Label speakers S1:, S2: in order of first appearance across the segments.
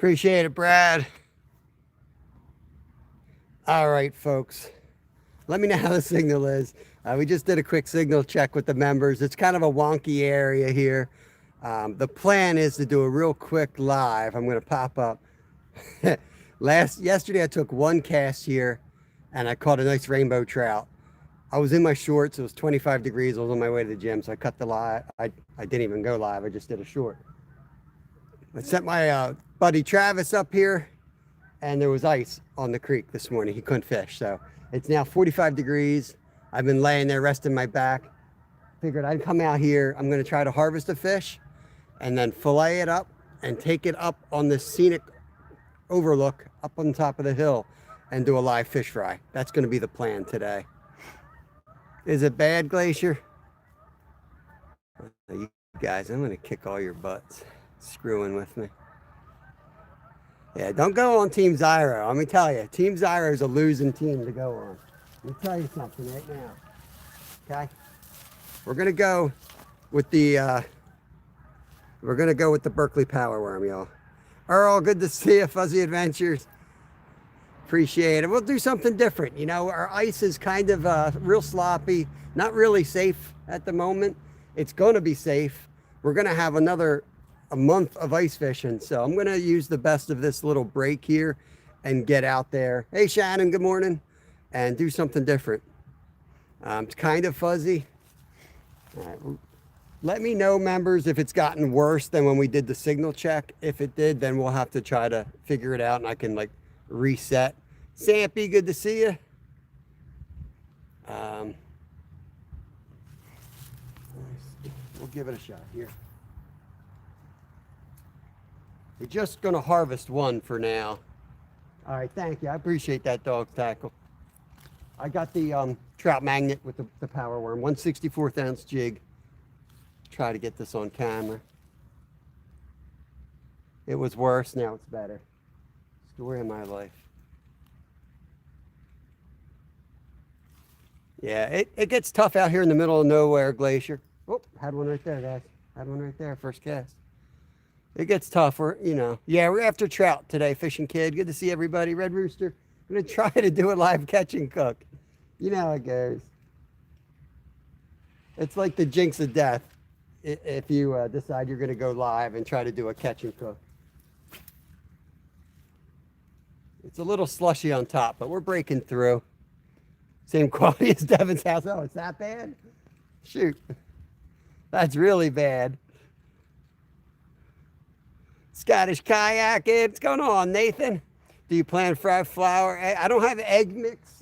S1: Appreciate it, Brad. All right, folks. Let me know how the signal is. We just did a quick signal check with the members. It's kind of a wonky area here. The plan is to do a real quick live. I'm going to pop up. Yesterday I took one cast here and I caught a nice rainbow trout. I was in my shorts. It was 25 degrees. I was on my way to the gym, so I cut the live. I didn't even go live. I just did a short. I sent my buddy Travis up here, and there was ice on the creek this morning. He couldn't fish, so it's now 45 degrees. I've been laying there resting my back. Figured I'd come out here. I'm going to try to harvest a fish and then fillet it up and take it up on the scenic overlook up on top of the hill and do a live fish fry. That's going to be the plan today. Is it bad, Glacier? You guys, I'm going to kick all your butts screwing with me. Yeah, don't go on Team Zyro. Let me tell you, Team Zyro is a losing team to go on. Let me tell you something right now. Okay? We're going to go with the Berkeley Power Worm, y'all. Earl, good to see you, Fuzzy Adventures. Appreciate it. We'll do something different. You know, our ice is kind of real sloppy, not really safe at the moment. It's going to be safe. We're going to have a month of ice fishing. So I'm going to use the best of this little break here and get out there. Hey, Shannon, good morning. And do something different. It's kind of fuzzy. All right. Let me know, members, if it's gotten worse than when we did the signal check. If it did, then we'll have to try to figure it out and I can reset. Sampy, good to see you. We'll give it a shot here. We're just going to harvest one for now. All right, thank you. I appreciate that, dog tackle. I got the trout magnet with the power worm, 1/64th ounce jig. Try to get this on camera. It was worse, now it's better. Story of my life. Yeah, it gets tough out here in the middle of nowhere, Glacier. Oh, had one right there, guys. Had one right there, first cast. It gets tough. We're after trout today, Fishing Kid. Good to see everybody. Red Rooster, I'm going to try to do a live catch and cook. You know how it goes. It's like the jinx of death if you decide you're going to go live and try to do a catch and cook. It's a little slushy on top, but we're breaking through. Same quality as Devin's house. Oh, it's that bad? Shoot. That's really bad. Scottish kayaking. What's going on, Nathan? Do you plan fried flour? I don't have egg mix.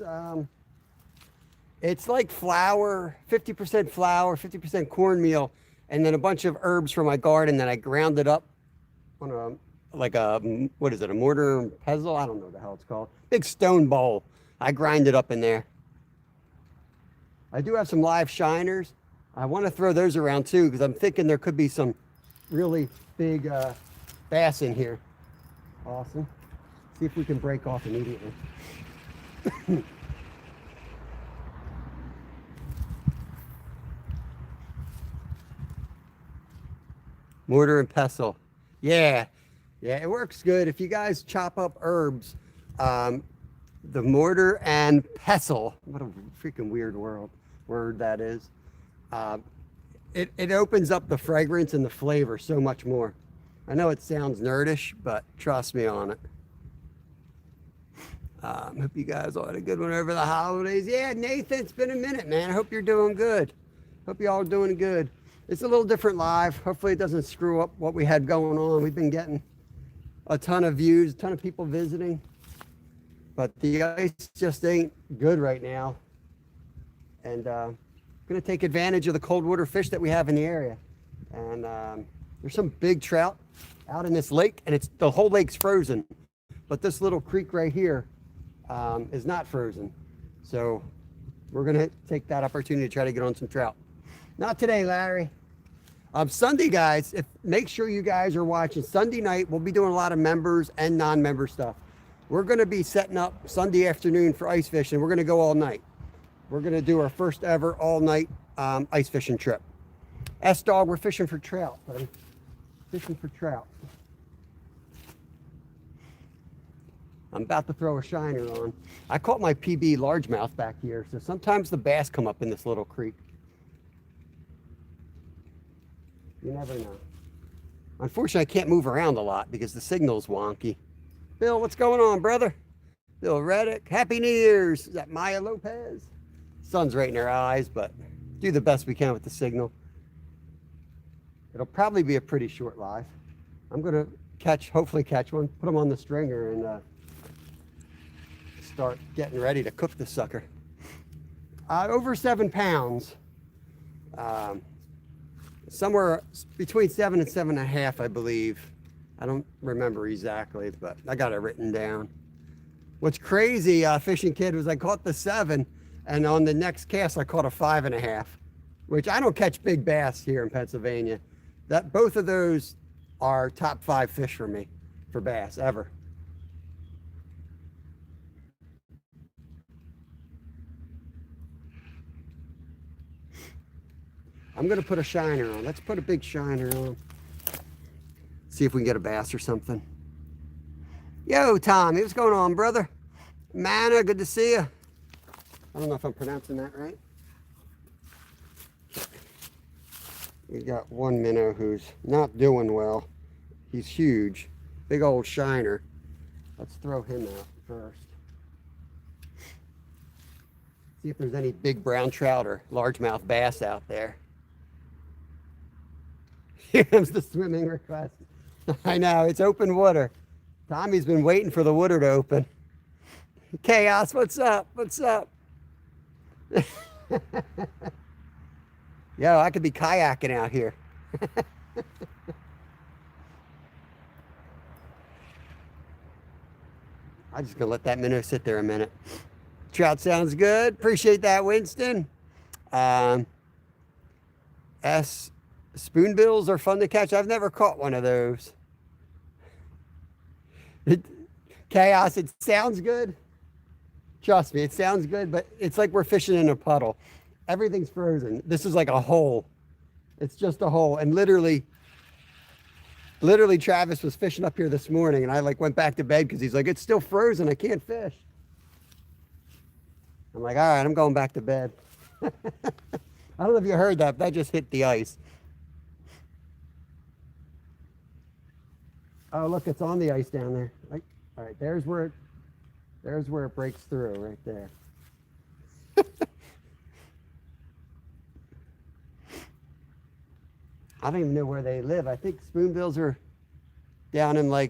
S1: It's like flour, 50% flour, 50% cornmeal, and then a bunch of herbs from my garden that I ground it up on a mortar and pestle? I don't know what the hell it's called. Big stone bowl. I grind it up in there. I do have some live shiners. I want to throw those around too because I'm thinking there could be some really big bass in here. Awesome. See if we can break off immediately. Mortar and pestle. Yeah, it works good. If you guys chop up herbs, the mortar and pestle, what a freaking weird word that is. It opens up the fragrance and the flavor so much more. I know it sounds nerdish, but trust me on it. Hope you guys all had a good one over the holidays. Yeah, Nathan, it's been a minute, man. I hope you're doing good. Hope you all are doing good. It's a little different live. Hopefully it doesn't screw up what we had going on. We've been getting a ton of views, a ton of people visiting, but the ice just ain't good right now. And I'm gonna take advantage of the cold water fish that we have in the area. And there's some big trout out in this lake, and the whole lake's frozen, but this little creek right here is not frozen. So we're gonna take that opportunity to try to get on some trout. Not today, Larry. Sunday, guys, make sure you guys are watching. Sunday night, we'll be doing a lot of members and non-member stuff. We're going to be setting up Sunday afternoon for ice fishing. We're going to go all night. We're going to do our first ever all-night ice fishing trip. S-Dog, we're fishing for trout, buddy. Fishing for trout. I'm about to throw a shiner on. I caught my PB largemouth back here, so sometimes the bass come up in this little creek. You never know. Unfortunately, I can't move around a lot because the signal's wonky. Bill, what's going on, brother? Bill Reddick, Happy New Year's. Is that Maya Lopez? Sun's right in her eyes, but do the best we can with the signal. It'll probably be a pretty short live. I'm gonna hopefully catch one, put them on the stringer, and start getting ready to cook the sucker. Over 7 pounds. Somewhere between 7 and 7.5, I believe. I don't remember exactly, but I got it written down. What's crazy, Fishing Kid, was I caught the 7, and on the next cast I caught a 5.5, which I don't catch big bass here in Pennsylvania. Both of those are top 5 fish for me for bass ever. I'm gonna put a shiner on. Let's put a big shiner on. See if we can get a bass or something. Yo, Tommy, what's going on, brother? Manna, good to see you. I don't know if I'm pronouncing that right. We got one minnow who's not doing well. He's huge, big old shiner. Let's throw him out first. See if there's any big brown trout or largemouth bass out there. Here comes the swimming request. I know, it's open water. Tommy's been waiting for the water to open. Chaos, what's up? What's up? Yo, I could be kayaking out here. I'm just gonna let that minnow sit there a minute. Trout sounds good. Appreciate that, Winston. Spoonbills are fun to catch. I've never caught one of those. Chaos, it sounds good. Trust me, it sounds good, but it's like we're fishing in a puddle. Everything's frozen. This is like a hole. It's just a hole. And literally Travis was fishing up here this morning, and I went back to bed because he's like, it's still frozen. I can't fish. I'm like, all right, I'm going back to bed. I don't know if you heard that, but that just hit the ice. Oh, look, it's on the ice down there. All right, there's where it breaks through right there. I don't even know where they live. I think spoonbills are down in I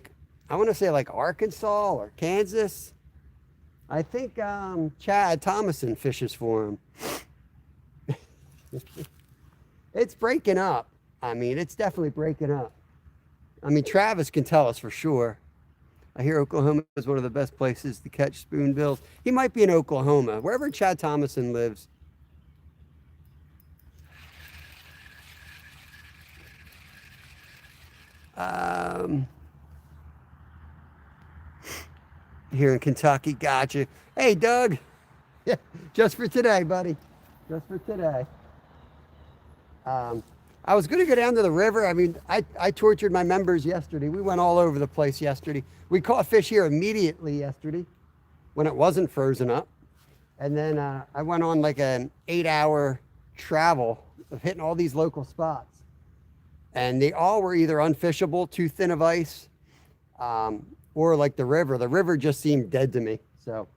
S1: want to say Arkansas or Kansas. I think Chad Thomason fishes for them. It's breaking up. I mean, it's definitely breaking up. I mean, Travis can tell us for sure. I hear Oklahoma is one of the best places to catch spoonbills. He might be in Oklahoma, wherever Chad Thomason lives. Here in Kentucky, gotcha. Hey, Doug. Yeah, just for today, buddy. Just for today. I was going to go down to the river. I mean, I tortured my members yesterday. We went all over the place yesterday. We caught fish here immediately yesterday when it wasn't frozen up. And then I went on an 8-hour travel of hitting all these local spots. And they all were either unfishable, too thin of ice, or like the river. The river just seemed dead to me. So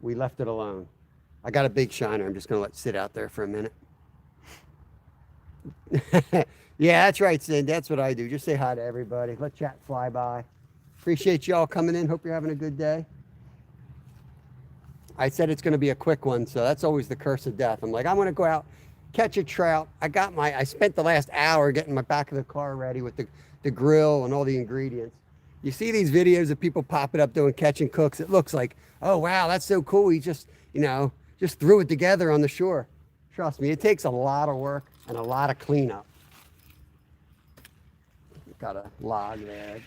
S1: we left it alone. I got a big shiner. I'm just going to let it sit out there for a minute. Yeah, that's right, Sid. That's what I do. Just say hi to everybody. Let chat fly by. Appreciate y'all coming in. Hope you're having a good day. I said it's going to be a quick one, so that's always the curse of death. I'm like, I'm going to go out, catch a trout. I spent the last hour getting my back of the car ready with the grill and all the ingredients. You see these videos of people popping up doing catch and cooks. It looks like, oh, wow, that's so cool. He just threw it together on the shore. Trust me, it takes a lot of work and a lot of cleanup. Got a log there,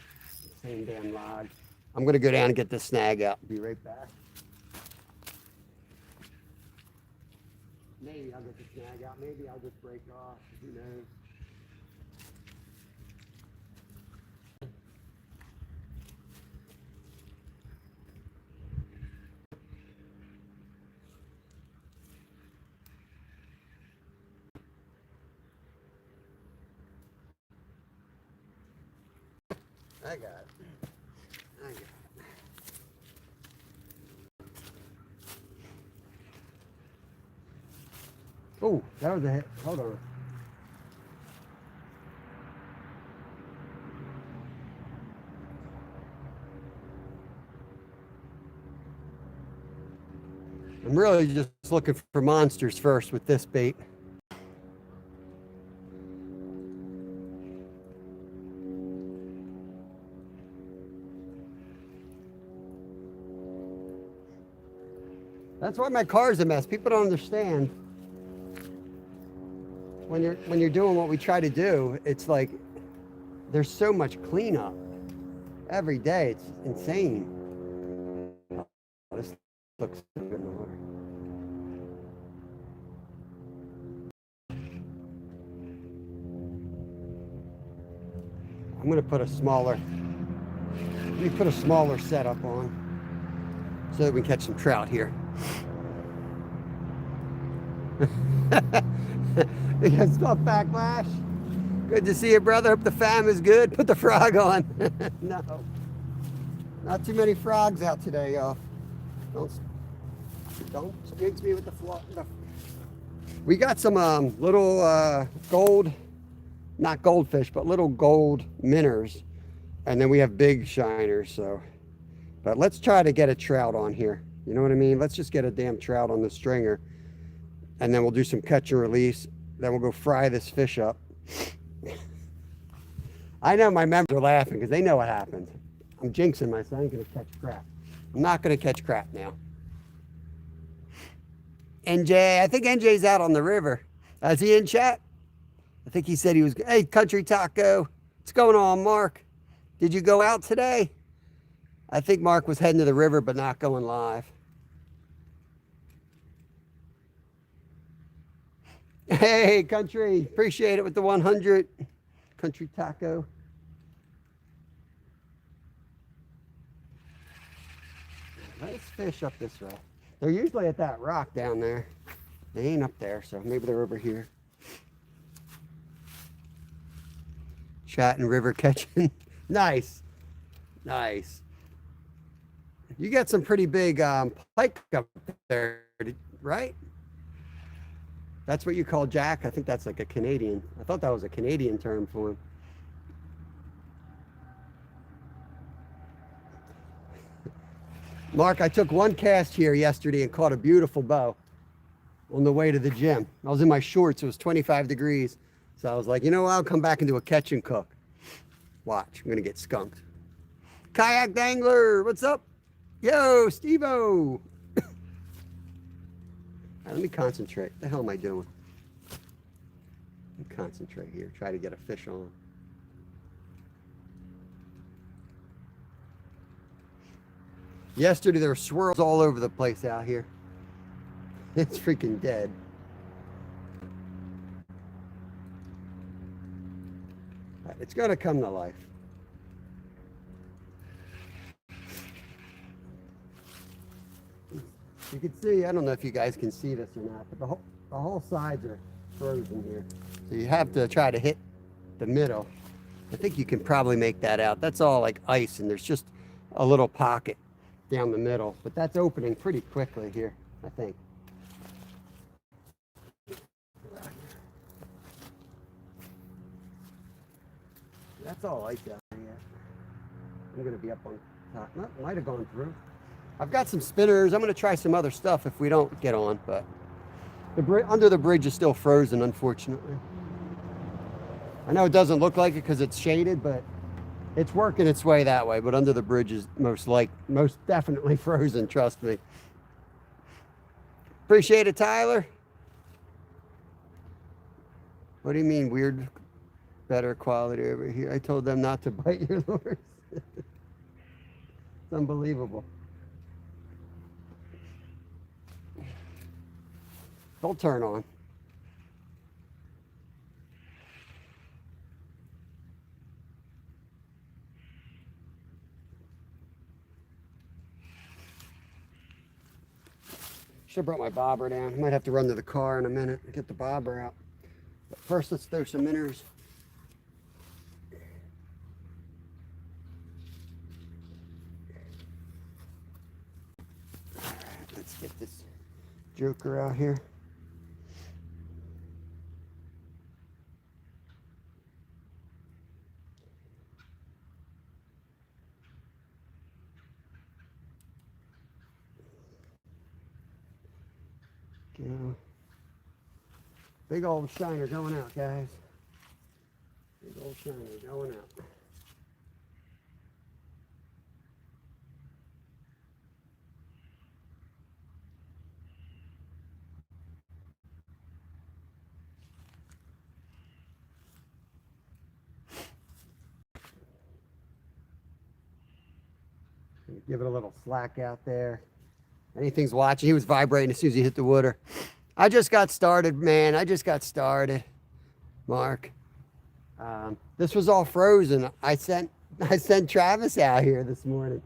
S1: same damn log. I'm gonna go down and get this snag out. Be right back. Maybe I'll get the snag out. Maybe I'll just break off. Who knows? I got it. I got it. Oh, that was a hit. Hold on. I'm really just looking for monsters first with this bait. That's why my car's a mess. People don't understand. When you're doing what we try to do, it's like there's so much cleanup every day. It's insane. Oh, this looks good in the water. I'm gonna put a smaller. Let me put a smaller setup on so that we can catch some trout here. You got stuff backlash. Good to see you, brother. Hope the fam is good. Put the frog on. No, not too many frogs out today, y'all. Don't jinx me with the flock. We got some little gold, not goldfish, but little gold minnows, and then we have big shiners. So, but let's try to get a trout on here. You know what I mean? Let's just get a damn trout on the stringer, and then we'll do some catch and release. Then we'll go fry this fish up. I know my members are laughing because they know what happened. I'm jinxing myself. I ain't gonna catch crap. I'm not gonna catch crap now. NJ, I think NJ's out on the river. Is he in chat? I think he said he was. Hey, Country Taco, what's going on, Mark? Did you go out today? I think Mark was heading to the river, but not going live. Hey, Country, appreciate it with the 100. Country Taco. Let's fish up this way. They're usually at that rock down there. They ain't up there, so maybe they're over here. Chatting river catching. Nice. Nice. You got some pretty big pike up there, right? That's what you call jack? I think that's like a Canadian. I thought that was a Canadian term for him. Mark, I took one cast here yesterday and caught a beautiful bow on the way to the gym. I was in my shorts. It was 25 degrees. So I was like, you know what? I'll come back and do a catch and cook. Watch. I'm going to get skunked. Kayak Dangler. What's up? Yo, Steve-O. Let me concentrate. What the hell am I doing? Let me concentrate here. Try to get a fish on. Yesterday there were swirls all over the place out here. It's freaking dead. It's going to come to life. You can see, I don't know if you guys can see this or not, but the whole sides are frozen here. So you have to try to hit the middle. I think you can probably make that out. That's all like ice, and there's just a little pocket down the middle, but that's opening pretty quickly here, I think. That's all ice out here. I'm gonna be up on top. Might have gone through. I've got some spinners. I'm going to try some other stuff if we don't get on, but under the bridge is still frozen, unfortunately. I know it doesn't look like it because it's shaded, but it's working its way that way. But under the bridge is most definitely frozen, trust me. Appreciate it, Tyler. What do you mean weird, better quality over here? I told them not to bite your lures. It's unbelievable. Don't turn on. Should have brought my bobber down. I might have to run to the car in a minute and get the bobber out. But first, let's throw some minnows. Let's get this joker out here. Go. Big old shiner going out, guys. Big old shiner going out. Give it a little slack out there. Anything's watching. He was vibrating as soon as he hit the water. I just got started, man. I just got started, Mark. This was all frozen. I sent Travis out here this morning.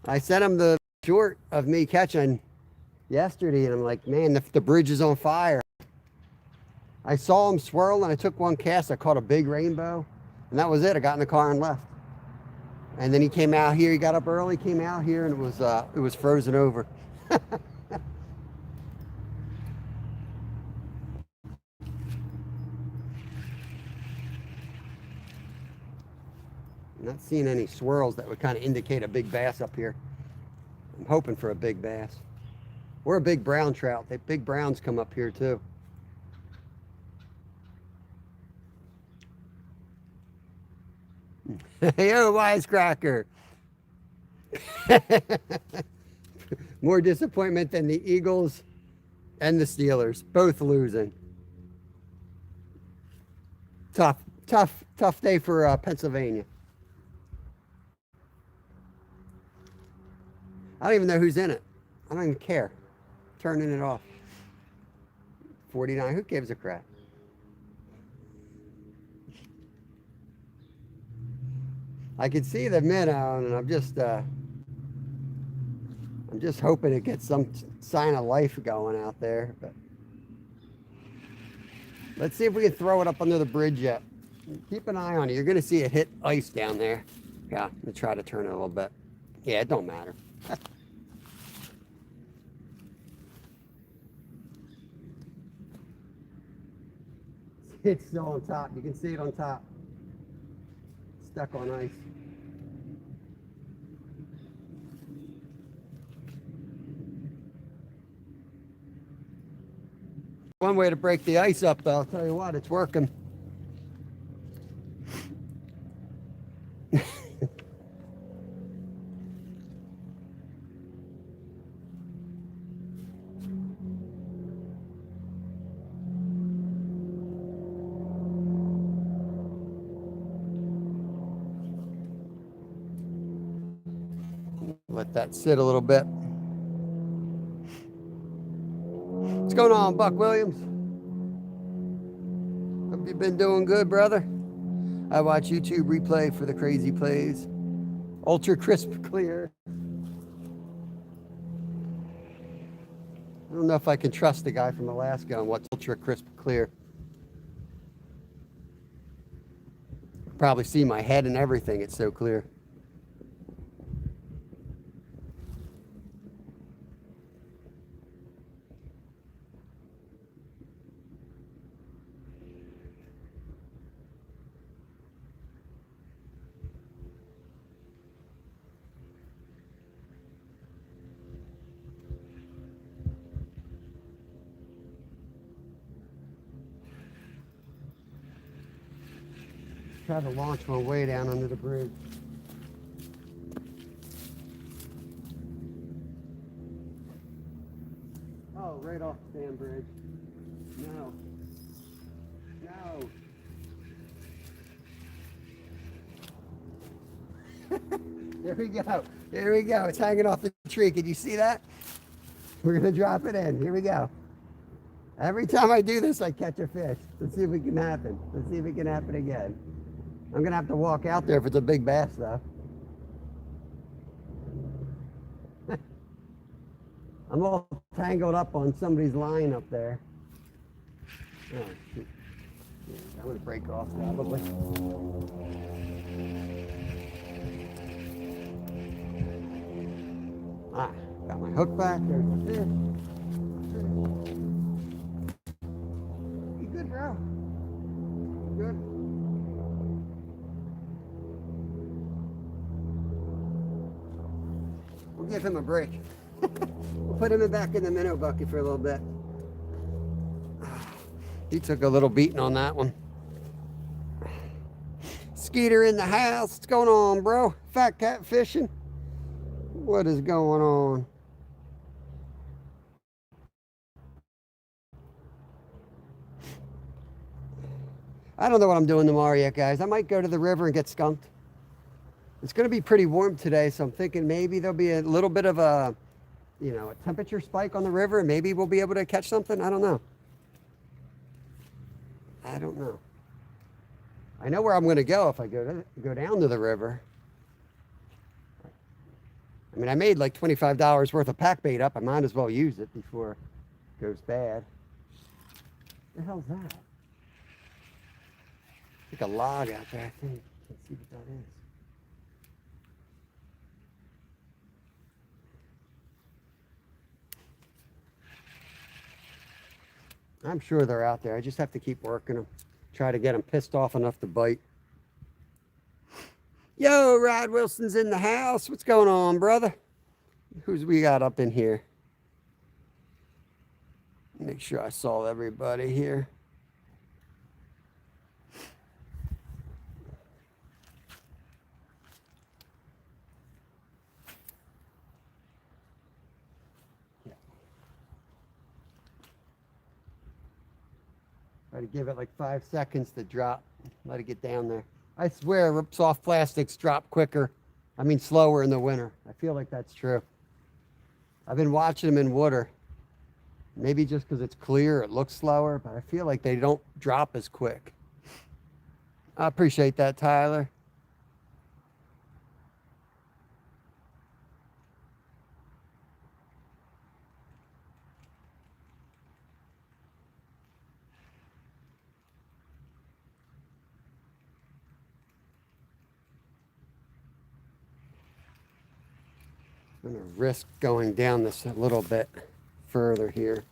S1: I sent him the short of me catching yesterday, and I'm like, man, the bridge is on fire. I saw him swirl, and I took one cast. I caught a big rainbow, and that was it. I got in the car and left. And then he came out here. He got up early, came out here, and it was frozen over. I'm not seeing any swirls that would kind of indicate a big bass up here. I'm hoping for a big bass. Or a big brown trout. Big browns come up here too. Hey, oh, wisecracker. More disappointment than the Eagles and the Steelers, both losing. Tough day for Pennsylvania. I don't even know who's in it. I don't even care. Turning it off. 49, who gives a crap? I can see the minnow, and I'm just hoping it gets some sign of life going out there. But let's see if we can throw it up under the bridge yet. Keep an eye on it. You're going to see it hit ice down there. Yeah, I'm going to try to turn it a little bit. Yeah, it don't matter. It's still on top. You can see it on top. Stuck on ice. One way to break the ice up, though, I'll tell you what, it's working. Let that sit a little bit. What's going on, Buck Williams? Hope you've been doing good, brother. I watch YouTube replay for the crazy plays. Ultra crisp clear. I don't know if I can trust the guy from Alaska on what's ultra crisp clear. Probably see my head and everything. It's so clear. Try to launch my way down under the bridge. Oh, right off the damn bridge. No. There we go. There we go. It's hanging off the tree. Can you see that? We're going to drop it in. Here we go. Every time I do this, I catch a fish. Let's see if it can happen. Let's see if it can happen again. I'm going to have to walk out there if it's a big bass, though. I'm all tangled up on somebody's line up there. Oh, shoot. Yeah, I'm going to break off probably. Ah, Got my hook back. There's the fish. You good, bro? Good. We'll give him a break. We'll put him back in the minnow bucket for a little bit. He took a little beating on that one. Skeeter in the house. What's going on, bro? Fat cat fishing? What is going on? I don't know what I'm doing tomorrow yet, guys. I might go to the river and get skunked. It's going to be pretty warm today, so I'm thinking maybe there'll be a little bit of a, a temperature spike on the river, and maybe we'll be able to catch something. I don't know. I know where I'm going to go if I go down to the river. I mean, I made like $25 worth of pack bait up. I might as well use it before it goes bad. What the hell's that? Like a log out there, I think. Let's see what that is. I'm sure they're out there. I just have to keep working them. Try to get them pissed off enough to bite. Yo, Rod Wilson's in the house. What's going on, brother? Who's we got up in here? Make sure I saw everybody here. Try to give it like 5 seconds to drop. Let it get down there. I swear soft plastics drop quicker. I mean slower in the winter. I feel like that's true. I've been watching them in water. Maybe just because it's clear, it looks slower, but I feel like they don't drop as quick. I appreciate that, Tyler. I'm going to risk going down this a little bit further here.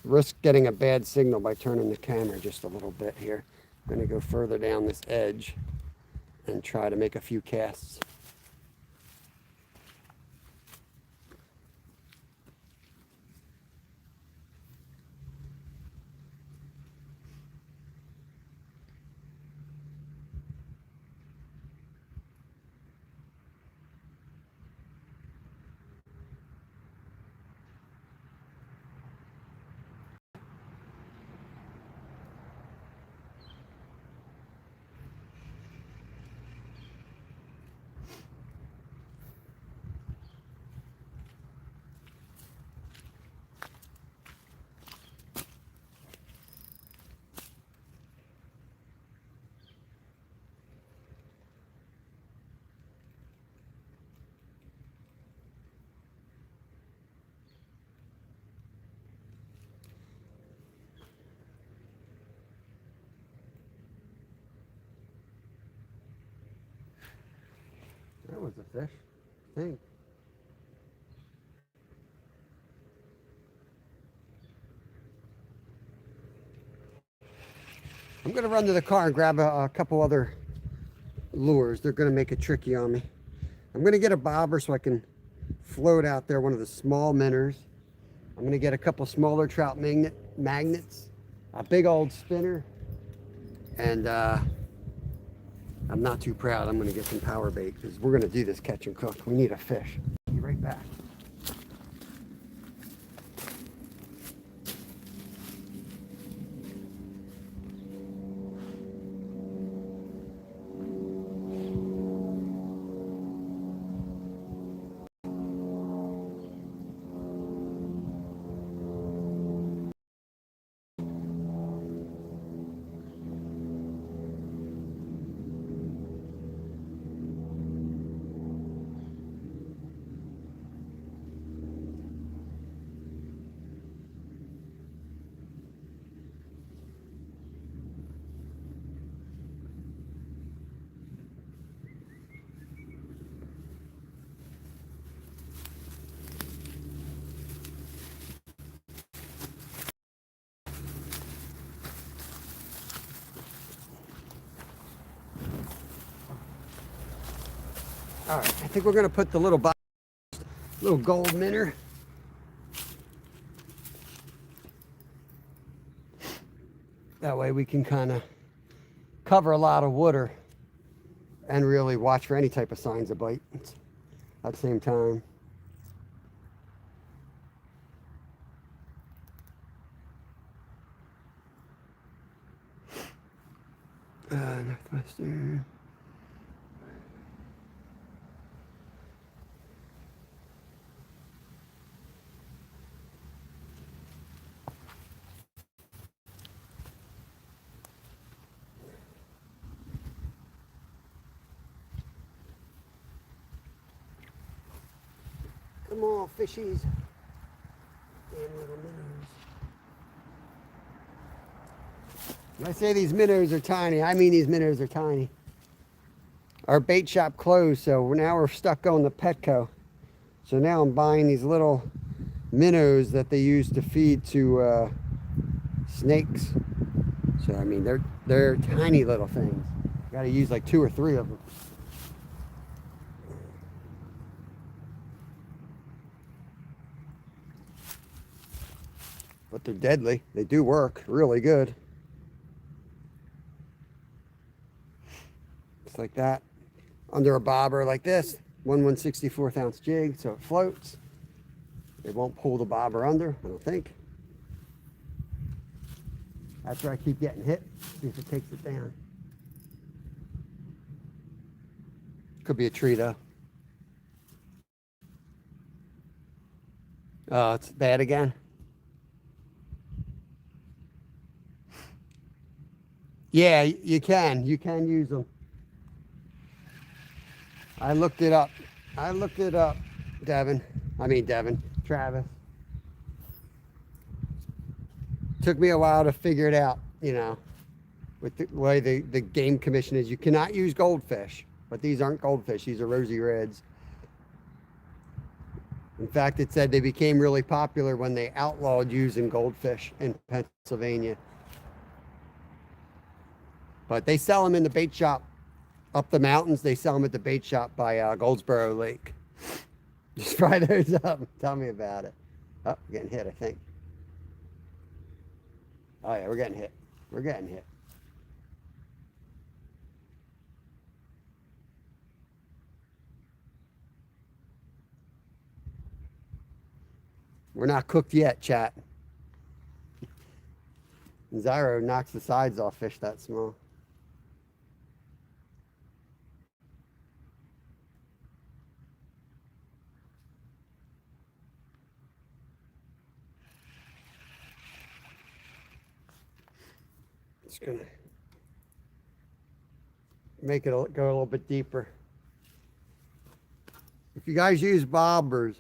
S1: Risk getting a bad signal by turning the camera just a little bit here. I'm going to go further down this edge and try to make a few casts. That was a fish, I think. I'm going to run to the car and grab a couple other lures. They're going to make it tricky on me. I'm going to get a bobber so I can float out there one of the small minnows. I'm going to get a couple smaller trout magnets, a big old spinner, and I'm not too proud. I'm going to get some power bait because we're going to do this catch and cook. We need a fish. Be right back. All right, I think we're gonna put the little gold minnow. That way we can kind of cover a lot of water and really watch for any type of signs of bite at the same time. Northwestern. Come on, fishies. Damn little minnows. When I say these minnows are tiny, I mean these minnows are tiny. Our bait shop closed, so now we're stuck going to Petco. So now I'm buying these little minnows that they use to feed to snakes. So I mean, they're tiny little things. Got to use like 2 or 3 of them. But they're deadly. They do work really good. Just like that. Under a bobber like this. 1/164th ounce jig, so it floats. It won't pull the bobber under, I don't think. That's where I keep getting hit. See if it takes it down. Could be a tree though. Oh, it's bad again. Yeah, you can use them. I looked it up, Devin. Travis. Took me a while to figure it out, you know, with the way the game commission is. You cannot use goldfish, but these aren't goldfish. These are rosy reds. In fact, it said they became really popular when they outlawed using goldfish in Pennsylvania. But they sell them in the bait shop up the mountains. They sell them at the bait shop by Goldsboro Lake. Just fry those up. Tell me about it. Oh, we're getting hit, I think. Oh, yeah, we're getting hit. We're getting hit. We're not cooked yet, chat. Zyro knocks the sides off fish that small. Just gonna make it go a little bit deeper. If you guys use bobbers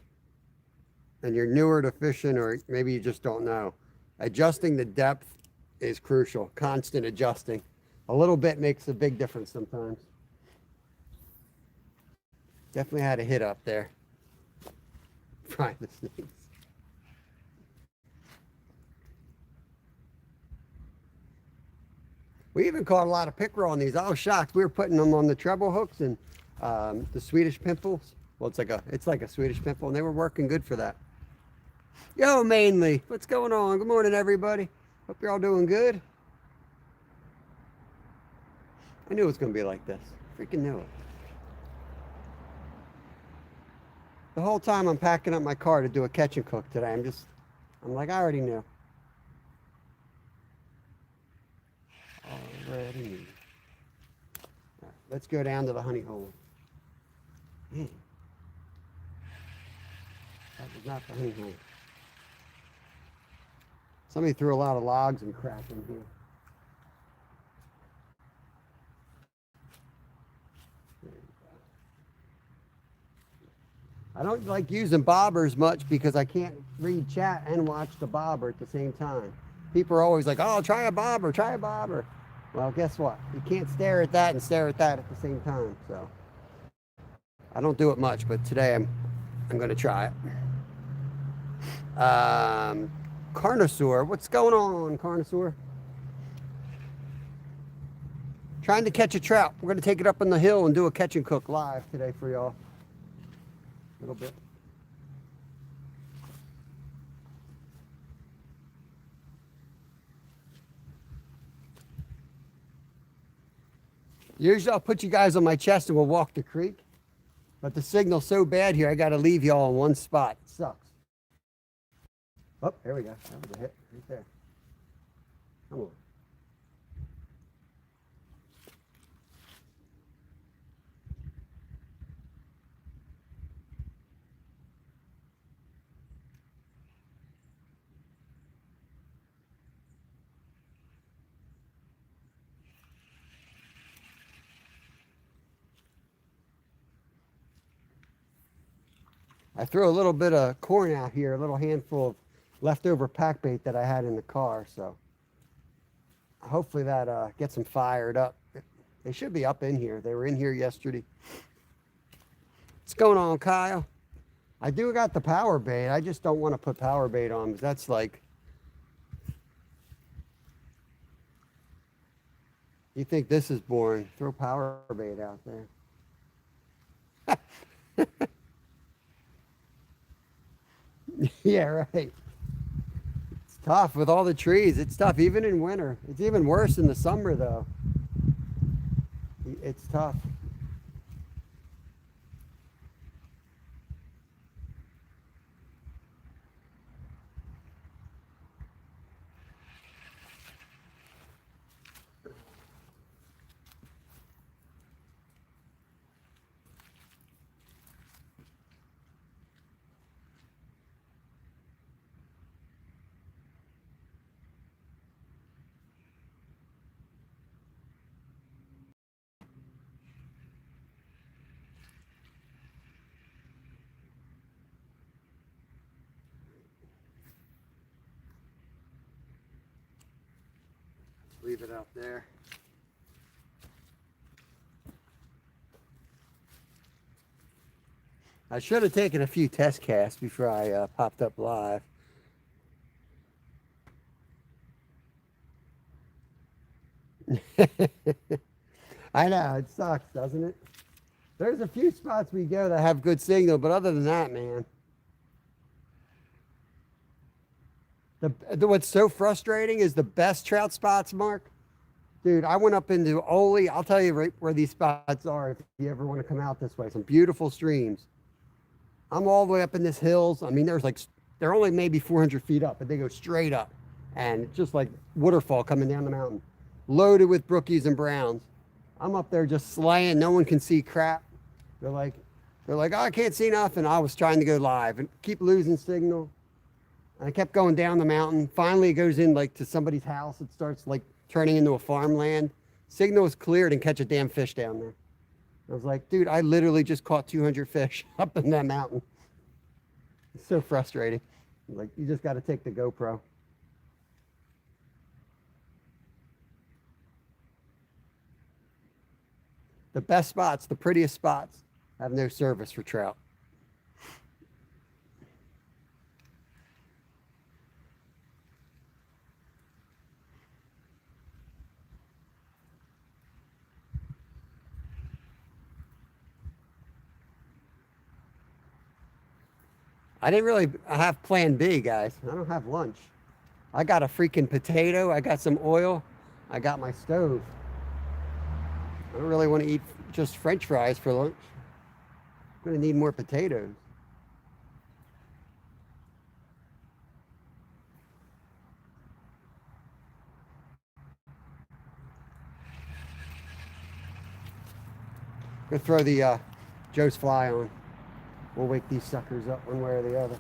S1: and you're newer to fishing, or maybe you just don't know, adjusting the depth is crucial. Constant adjusting. A little bit makes a big difference sometimes. Definitely had a hit up there. Fry the snakes. We even caught a lot of pickerel on these. I was shocked. We were putting them on the treble hooks and the Swedish pimples. Well, it's like a Swedish pimple, and they were working good for that. Yo, Mainly, what's going on? Good morning, everybody. Hope you're all doing good. I knew it was going to be like this. Freaking knew it. The whole time I'm packing up my car to do a catch and cook today, I'm like, I already knew. Already knew. All right, let's go down to the honey hole. Man, that was not the honey hole. Somebody threw a lot of logs and crap in here. I don't like using bobbers much because I can't read chat and watch the bobber at the same time. People are always like, oh, try a bobber, try a bobber. Well, guess what? You can't stare at that and stare at that at the same time. So I don't do it much, but today I'm going to try it. Carnosaur, what's going on, Carnosaur? Trying to catch a trout. We're going to take it up on the hill and do a catch and cook live today for y'all. A little bit. Usually I'll put you guys on my chest and we'll walk the creek. But the signal's so bad here, I got to leave y'all in one spot. It sucks. Oh, there we go. That was a hit right there. Come on. I threw a little bit of corn out here, a little handful of leftover pack bait that I had in the car. So hopefully that gets them fired up. They should be up in here. They were in here yesterday. What's going on, Kyle? I do got the power bait. I just don't want to put power bait on because that's like, you think this is boring. Throw power bait out there. Yeah, right. It's tough with all the trees. It's tough even in winter. It's even worse in the summer though. It's tough. Leave it out there. I should have taken a few test casts before I popped up live. I know, it sucks, doesn't it? There's a few spots we go that have good signal, but other than that, man. What's so frustrating is the best trout spots, Mark. Dude, I went up into Ole. I'll tell you right where these spots are if you ever want to come out this way. Some beautiful streams. I'm all the way up in this hills. I mean, they're only maybe 400 feet up, but they go straight up. And it's just like waterfall coming down the mountain. Loaded with brookies and browns. I'm up there just slaying. No one can see crap. They're like, oh, I can't see nothing. I was trying to go live and keep losing signal. I kept going down the mountain. Finally, it goes in like to somebody's house. It starts like turning into a farmland. Signal is cleared and catch a damn fish down there. I was like, dude, I literally just caught 200 fish up in that mountain. It's so frustrating. Like, you just got to take the GoPro. The best spots, the prettiest spots, have no service for trout. I didn't really have plan B, guys. I don't have lunch. I got a freaking potato. I got some oil. I got my stove. I don't really want to eat just French fries for lunch. I'm going to need more potatoes. I'm going to throw the Joe's Fly on. We'll wake these suckers up one way or the other.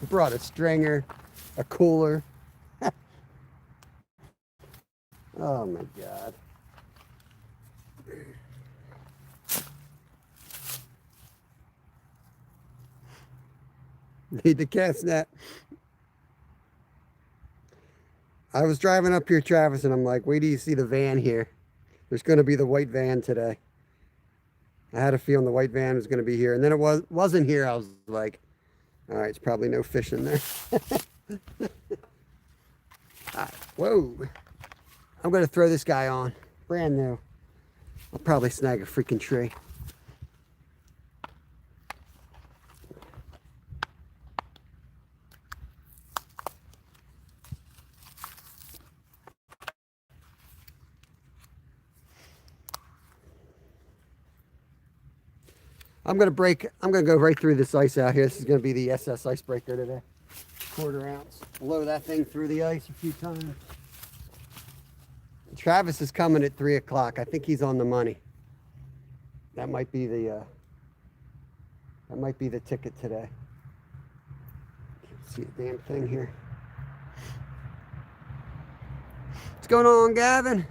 S1: I brought a stringer, a cooler. Oh my God. Need the cast net. I was driving up here, Travis, and I'm like, wait till you see the van here. There's going to be the white van today. I had a feeling the white van was going to be here, and then wasn't here. I was like, all right, it's probably no fish in there. Whoa. I'm going to throw this guy on. Brand new. I'll probably snag a freaking tree. I'm going to go right through this ice out here. This is going to be the SS icebreaker today. 1/4 ounce. Blow that thing through the ice a few times. Travis is coming at 3 o'clock. I think he's on the money. That might be the ticket today. Can't see a damn thing here. What's going on, Gavin?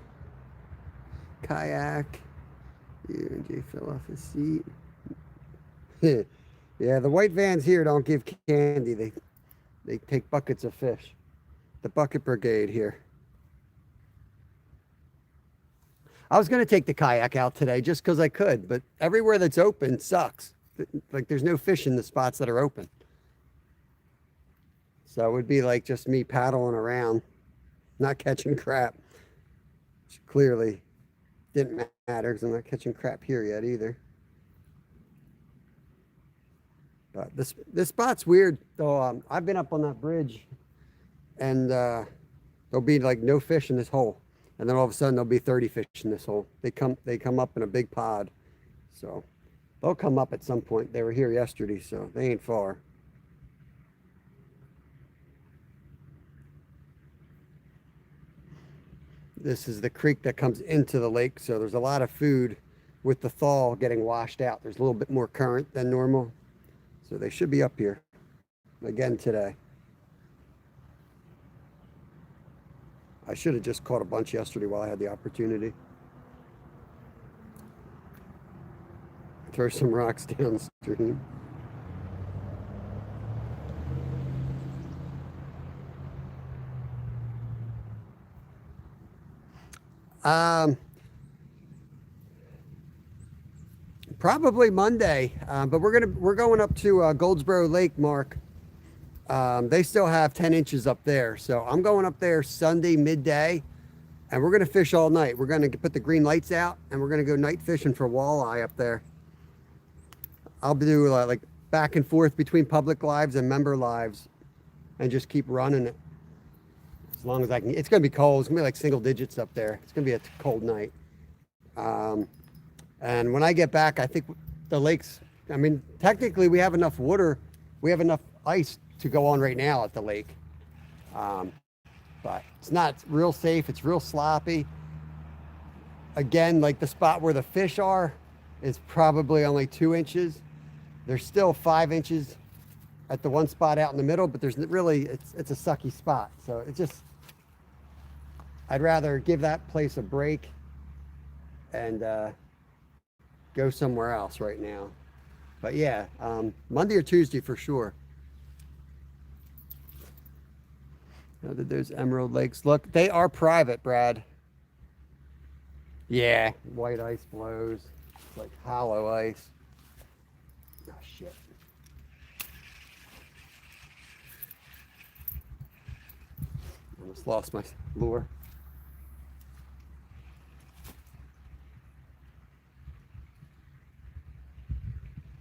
S1: Kayak. You and Jay fell off his seat. Yeah, the white vans here don't give candy. They take buckets of fish. The bucket brigade here. I was going to take the kayak out today just because I could, but everywhere that's open sucks. Like there's no fish in the spots that are open. So it would be like just me paddling around, not catching crap. Which clearly didn't matter because I'm not catching crap here yet either. But this spot's weird though. I've been up on that bridge, and there'll be like no fish in this hole, and then all of a sudden there'll be 30 fish in this hole. They come up in a big pod, so they'll come up at some point. They were here yesterday, so they ain't far. This is the creek that comes into the lake, so there's a lot of food with the thaw getting washed out. There's a little bit more current than normal. So they should be up here again today. I should have just caught a bunch yesterday while I had the opportunity. Throw some rocks downstream. Probably Monday, but we're going up to Goldsboro Lake, Mark. They still have 10 inches up there, so I'm going up there Sunday midday, and we're gonna fish all night. We're gonna put the green lights out, and we're gonna go night fishing for walleye up there. I'll do like back and forth between public lives and member lives, and just keep running it as long as I can. It's gonna be cold. It's gonna be like single digits up there. It's gonna be a cold night. And when I get back, I think the lakes, I mean, technically we have enough water, we have enough ice to go on right now at the lake. But it's not real safe. It's real sloppy. Again, like the spot where the fish are is probably only 2 inches. There's still 5 inches at the one spot out in the middle, but there's really, it's a sucky spot. So it just, I'd rather give that place a break and, go somewhere else right now. But yeah, Monday or Tuesday for sure. How did those emerald lakes look? They are private, Brad. Yeah, white ice blows. It's like hollow ice. Oh shit. Almost lost my lure.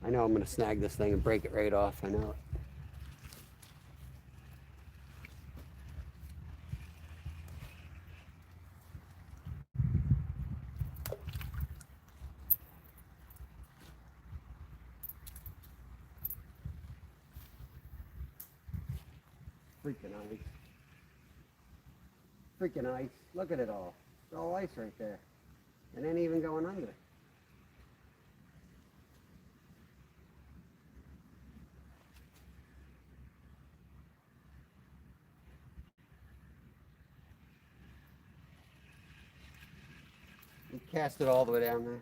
S1: I know I'm going to snag this thing and break it right off. I know it. Freaking ice. Freaking ice. Look at it all. It's all ice right there. It ain't even going under. Cast it all the way down there.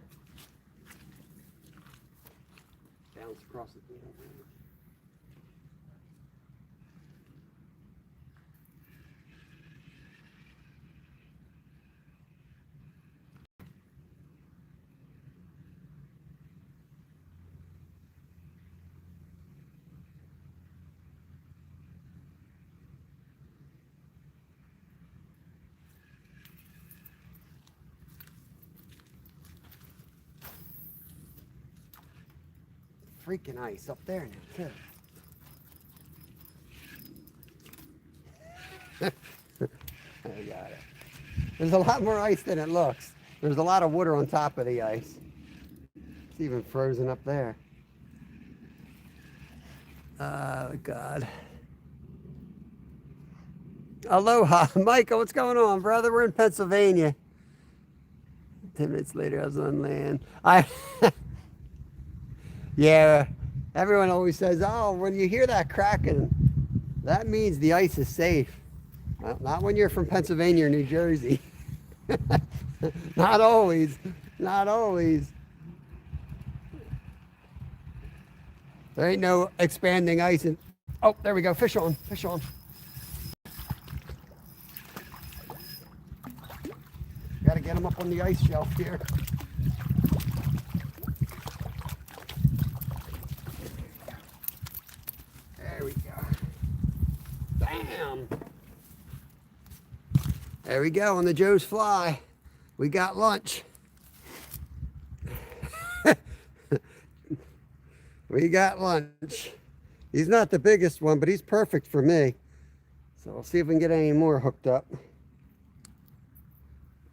S1: Bounce across the field. freaking ice up there now, too. I got it. There's a lot more ice than it looks. There's a lot of water on top of the ice. It's even frozen up there. Oh, God. Aloha. Michael, what's going on, brother? We're in Pennsylvania. 10 minutes later, I was on land. Yeah, everyone always says, oh, when you hear that cracking, that means the ice is safe. Well, not when you're from Pennsylvania or New Jersey. Not always. Not always. There ain't no expanding ice. Oh, there we go. Fish on. Fish on. Got to get them up on the ice shelf here. There we go. Bam. There we go on the Joe's Fly. We got lunch. We got lunch. He's not the biggest one, but he's perfect for me. So we'll see if we can get any more hooked up.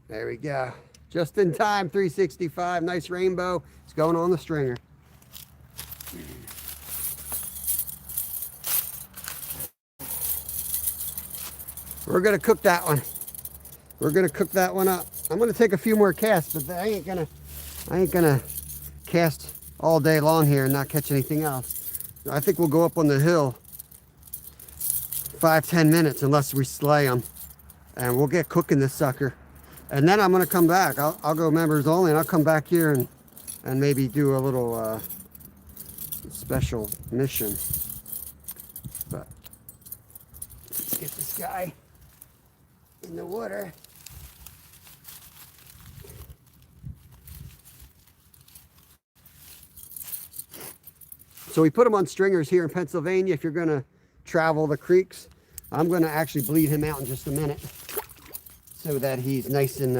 S1: There we go. Just in time, 365. Nice rainbow. It's going on the stringer. We're going to cook that one. We're going to cook that one up. I'm going to take a few more casts, but I ain't gonna cast all day long here and not catch anything else. I think we'll go up on the hill 5-10 minutes unless we slay them, and we'll get cooking this sucker. And then I'm going to come back. I'll go members only, and I'll come back here and maybe do a little special mission. But let's get this guy in the water. So we put him on stringers here in Pennsylvania. If you're going to travel the creeks, I'm going to actually bleed him out in just a minute so that he's nice and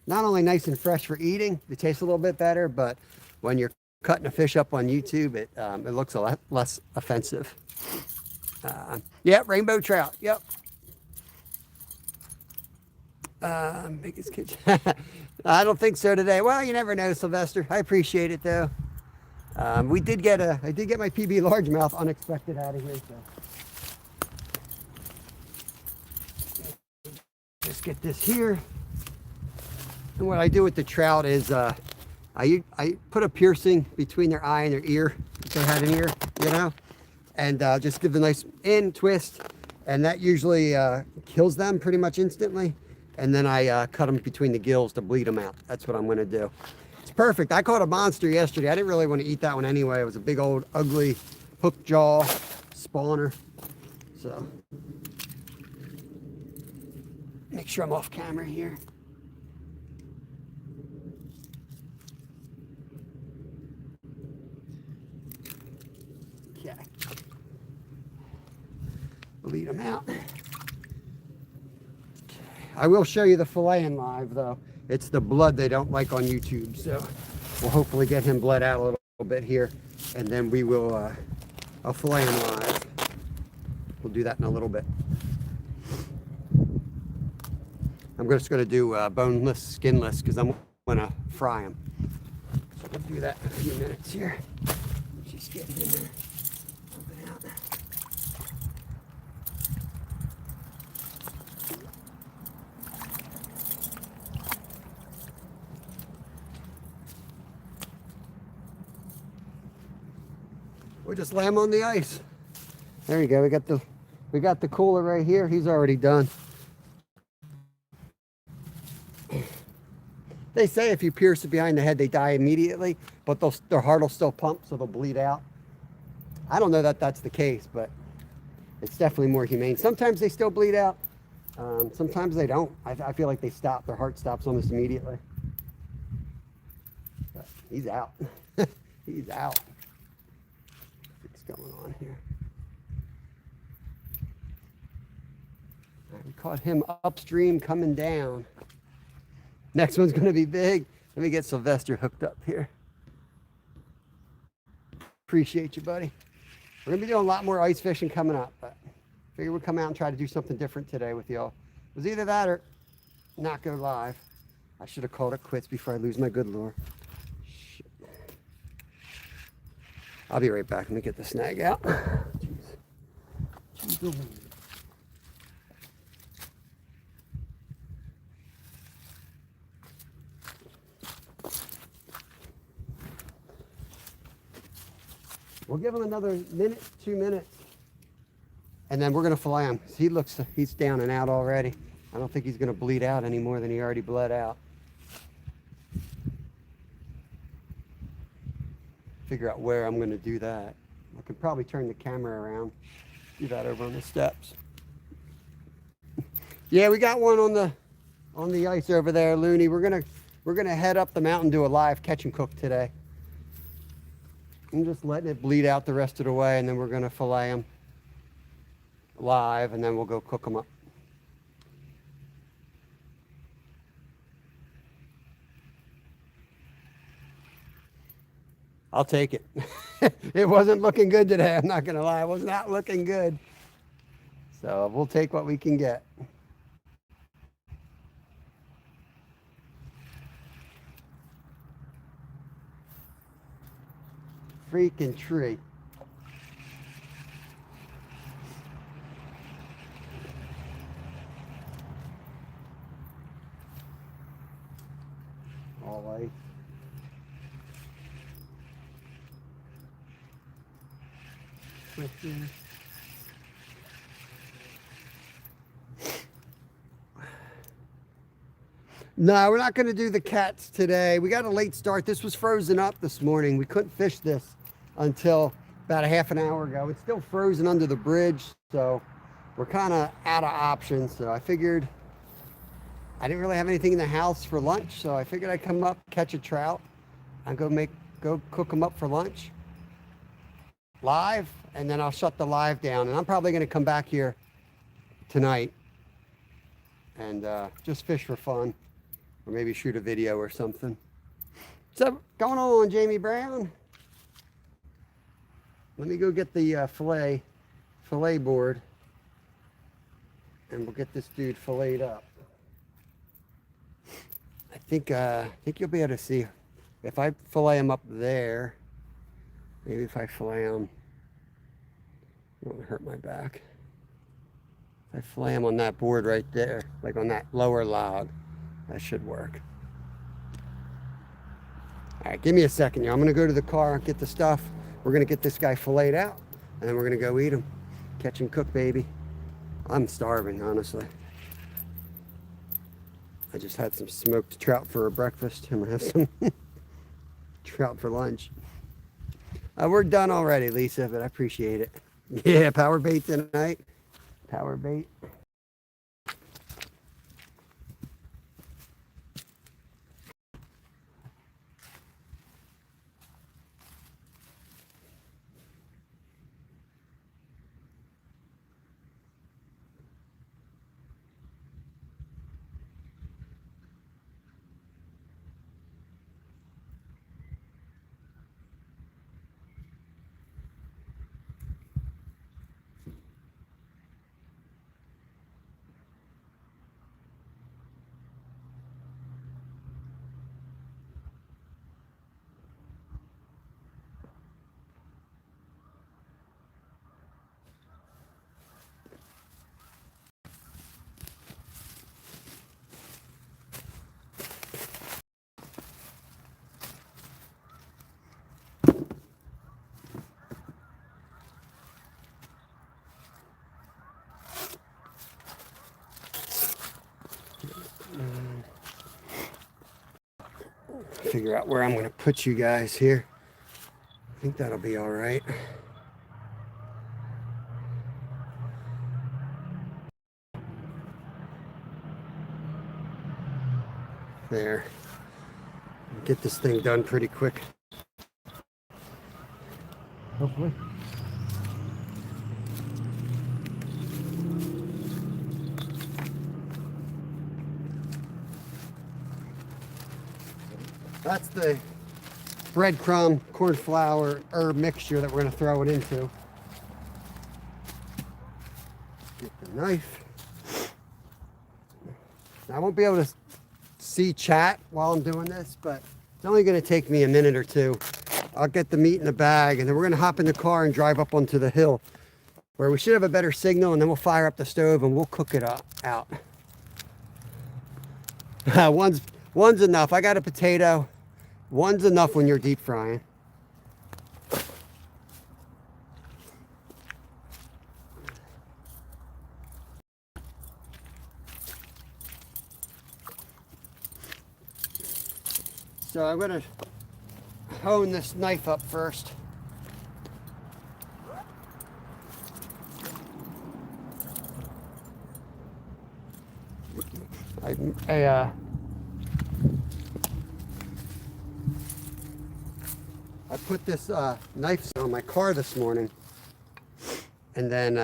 S1: not only nice and fresh for eating, it tastes a little bit better, but when you're cutting a fish up on YouTube, it looks a lot less offensive. Yep, rainbow trout. Yep. Biggest kitchen. I don't think so today. Well, you never know, Sylvester. I appreciate it though. I did get my PB largemouth unexpected out of here. So just get this here. And what I do with the trout is I put a piercing between their eye and their ear, if they had an ear, you know, and just give them a nice in twist, and that usually kills them pretty much instantly. And then I cut them between the gills to bleed them out. That's what I'm going to do. It's perfect. I caught a monster yesterday. I didn't really want to eat that one anyway. It was a big old ugly hook jaw spawner. So make sure I'm off camera here. Okay. Bleed them out. I will show you the filleting live though. It's the blood they don't like on YouTube, so we'll hopefully get him bled out a little bit here, and then we will I'll fillet him live. We'll do that in a little bit. I'm just going to do boneless, skinless, because I'm going to fry them. So we'll do that in a few minutes here. She's getting in there. Open out. We'll just lay him on the ice. There you go. We got the cooler right here. He's already done. They say if you pierce it behind the head, they die immediately, but their heart will still pump, so they'll bleed out. I don't know that that's the case, but it's definitely more humane. Sometimes they still bleed out. Sometimes they don't. I feel like they stop. Their heart stops almost immediately. But he's out. He's out. What's going on here? All right, we caught him upstream coming down. Next one's going to be big. Let me get Sylvester hooked up here. Appreciate you, buddy. We're gonna be doing a lot more ice fishing coming up, but figure we'll come out and try to do something different today with y'all. It was either that or not go live. I should have called it quits before I lose my good lure. Shit. I'll be right back. Let me get the snag out. Jeez. Jeez. We'll give him another minute, 2 minutes, and then we're gonna fillet him. He's down and out already. I don't think he's gonna bleed out any more than he already bled out. Figure out where I'm gonna do that. I could probably turn the camera around. Do that over on the steps. Yeah, we got one on the ice over there, Looney. We're gonna head up the mountain, do a live catch and cook today. I'm just letting it bleed out the rest of the way, and then we're gonna fillet them live, and then we'll go cook them up. I'll take it. It wasn't looking good today, I'm not gonna lie. It was not looking good. So we'll take what we can get. Freaking tree. All right. No, we're not going to do the cats today. We got a late start. This was frozen up this morning. We couldn't fish this until about a half an hour ago. It's still frozen under the bridge, so we're kind of out of options. So I figured I didn't really have anything in the house for lunch, so I figured I'd come up, catch a trout, and go cook them up for lunch live, and then I'll shut the live down. And I'm probably going to come back here tonight and just fish for fun, or maybe shoot a video or something. So going on, Jamie Brown? Let me go get the fillet board, and we'll get this dude filleted up. I think you'll be able to see if I fillet him up there. Maybe if I fillet him, I don't want to hurt my back. If I fillet him on that board right there, like on that lower log, that should work. All right, give me a second, y'all. I'm gonna go to the car, get the stuff. We're gonna get this guy filleted out, and then we're gonna go eat him. Catch and cook, baby. I'm starving, honestly. I just had some smoked trout for breakfast. I'm gonna have some trout for lunch. We're done already, Lisa, but I appreciate it. Yeah, power bait tonight. Power bait. Figure out where I'm going to put you guys here. I think that'll be all right. There. Get this thing done pretty quick. Hopefully. breadcrumb, corn flour, herb mixture that we're going to throw it into. Get the knife. Now, I won't be able to see chat while I'm doing this, but it's only going to take me a minute or two. I'll get the meat in the bag, and then we're going to hop in the car and drive up onto the hill where we should have a better signal, and then we'll fire up the stove and we'll cook it out. One's enough. I got a potato. One's enough when you're deep frying. So I'm going to hone this knife up first. I put this knife on my car this morning, and then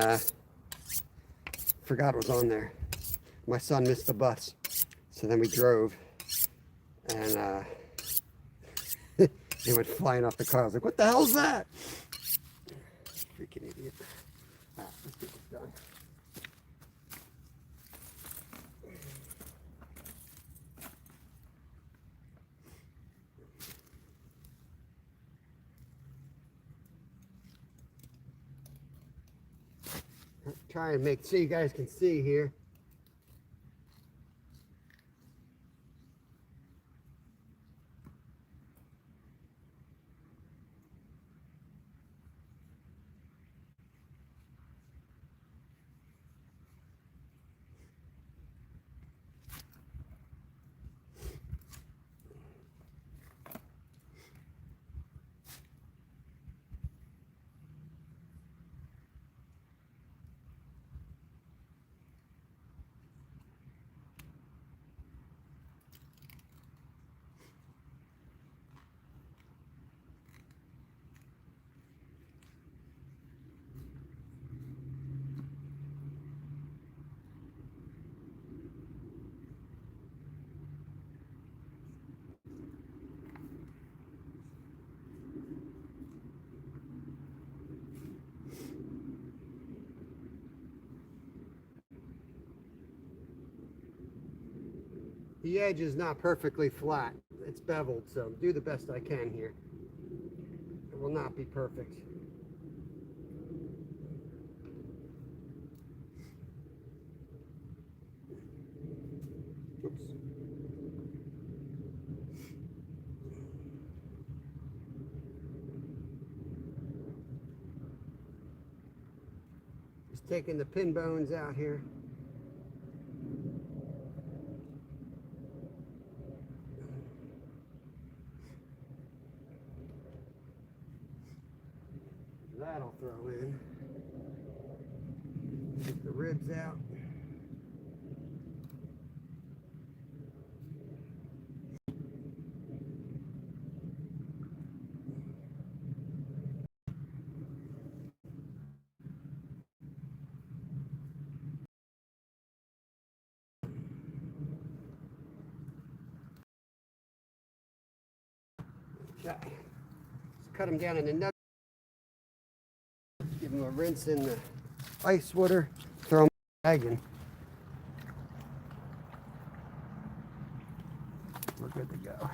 S1: forgot it was on there. My son missed the bus, so then we drove, and it went flying off the car. I was like, "What the hell's that?" Freaking idiot! Let's get this done. Try and make so you guys can see here. The edge is not perfectly flat. It's beveled, so do the best I can here. It will not be perfect. Oops. Just taking the pin bones out here. That'll throw in. Take the ribs out. Okay. Let's cut them down into nuggets. Give them a rinse in the ice water, throw them in the bag, and we're good to go.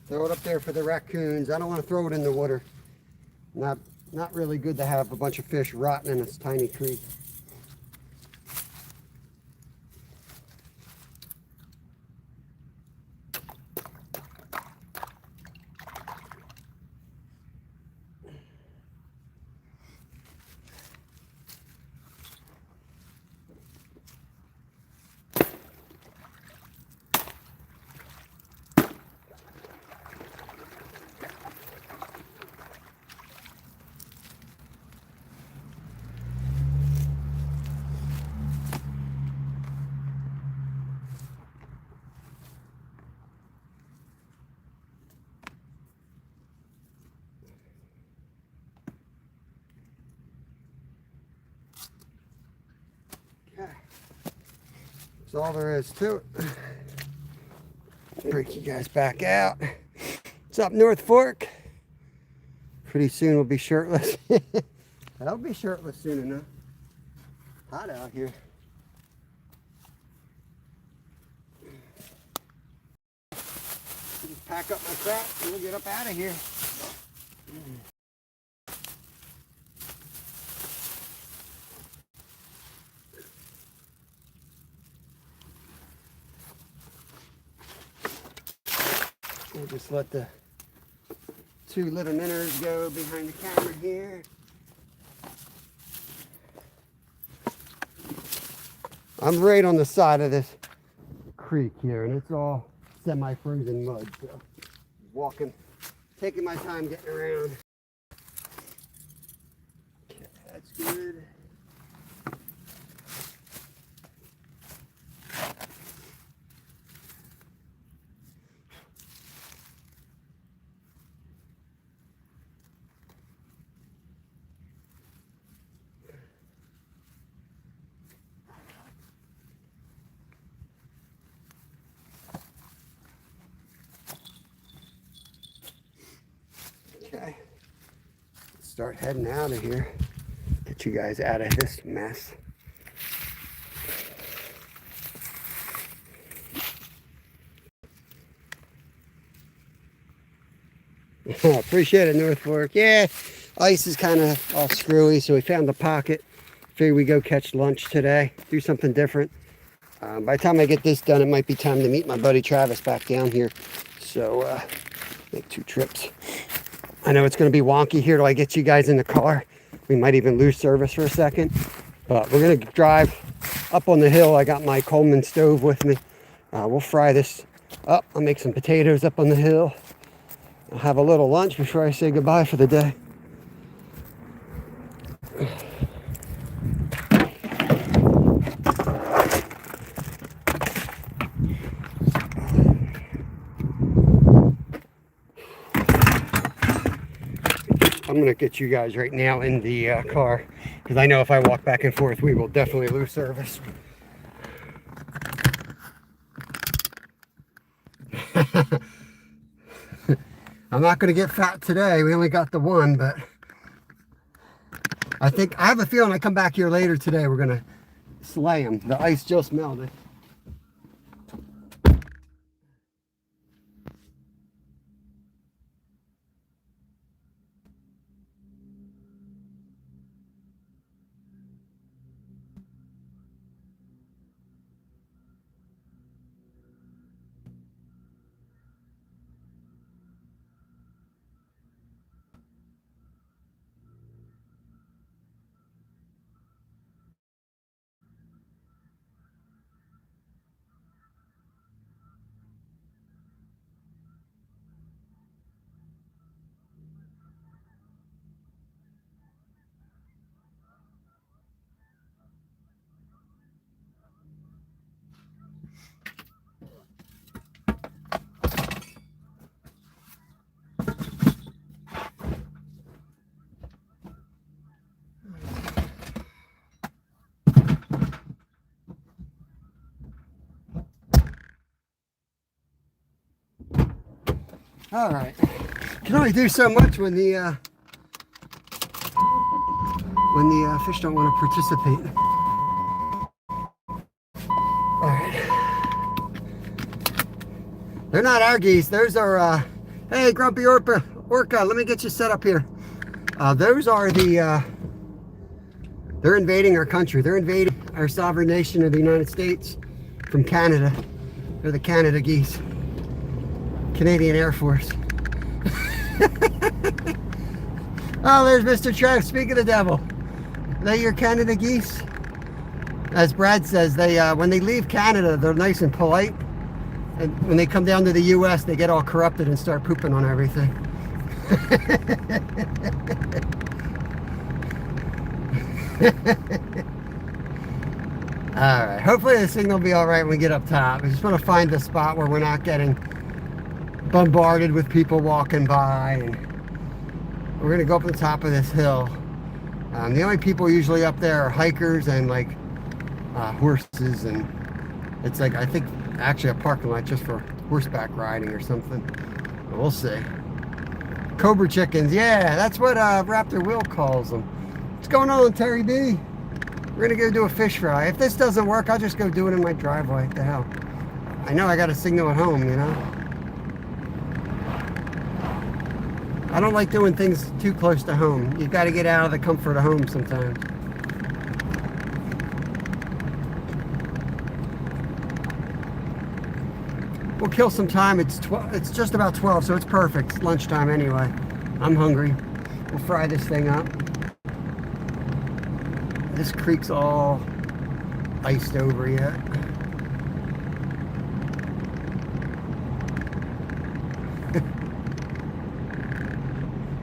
S1: Throw it up there for the raccoons. I don't want to throw it in the water. Not really good to have a bunch of fish rotting in this tiny creek. That's all there is to it. Break you guys back out. It's up North Fork. Pretty soon we'll be shirtless. I'll be shirtless soon enough. Hot out here. Just pack up my crap and we'll get up out of here. We'll just let the two little minnows go behind the camera here. I'm right on the side of this creek here, and it's all semi-frozen mud. So walking, taking my time getting around. Okay, that's good. Okay, let's start heading out of here. Get you guys out of this mess. Appreciate it, North Fork. Yeah, ice is kind of all screwy, so we found the pocket. Figured we go catch lunch today, do something different. By the time I get this done, it might be time to meet my buddy Travis back down here. So make 2 trips. I know it's going to be wonky here till I get you guys in the car. We might even lose service for a second. But we're going to drive up on the hill. I got my Coleman stove with me. We'll fry this up. I'll make some potatoes up on the hill. I'll have a little lunch before I say goodbye for the day. I'm going to get you guys right now in the car, because I know if I walk back and forth, we will definitely lose service. I'm not going to get fat today. We only got the one, but I have a feeling I come back here later today, we're going to slay them. The ice just melted. All right, can only do so much when the fish don't want to participate. All right, they're not our geese. Those are hey, Grumpy Orca, let me get you set up here. Those are the they're invading our country. They're invading our sovereign nation of the United States from Canada. They're the Canada geese. Canadian Air Force. Oh, there's Mr. Trout. Speak of the devil. Are they your Canada geese? As Brad says, they when they leave Canada, they're nice and polite. And when they come down to the U.S., they get all corrupted and start pooping on everything. All right. Hopefully the signal will be all right when we get up top. I just want to find a spot where we're not getting bombarded with people walking by, and we're gonna go up the top of this hill. The only people usually up there are hikers and like horses and It's like, I think, actually a parking lot just for horseback riding or something. We'll see. Cobra chickens, yeah, that's what Raptor Will calls them. What's going on, Terry B? We're gonna go do a fish fry. If this doesn't work, I'll just go do it in my driveway. What the hell? I know I got a signal at home, you know? I don't like doing things too close to home. You got to get out of the comfort of home sometimes. We'll kill some time. It's just about 12, so it's perfect. It's lunchtime anyway. I'm hungry. We'll fry this thing up. This creek's all iced over yet.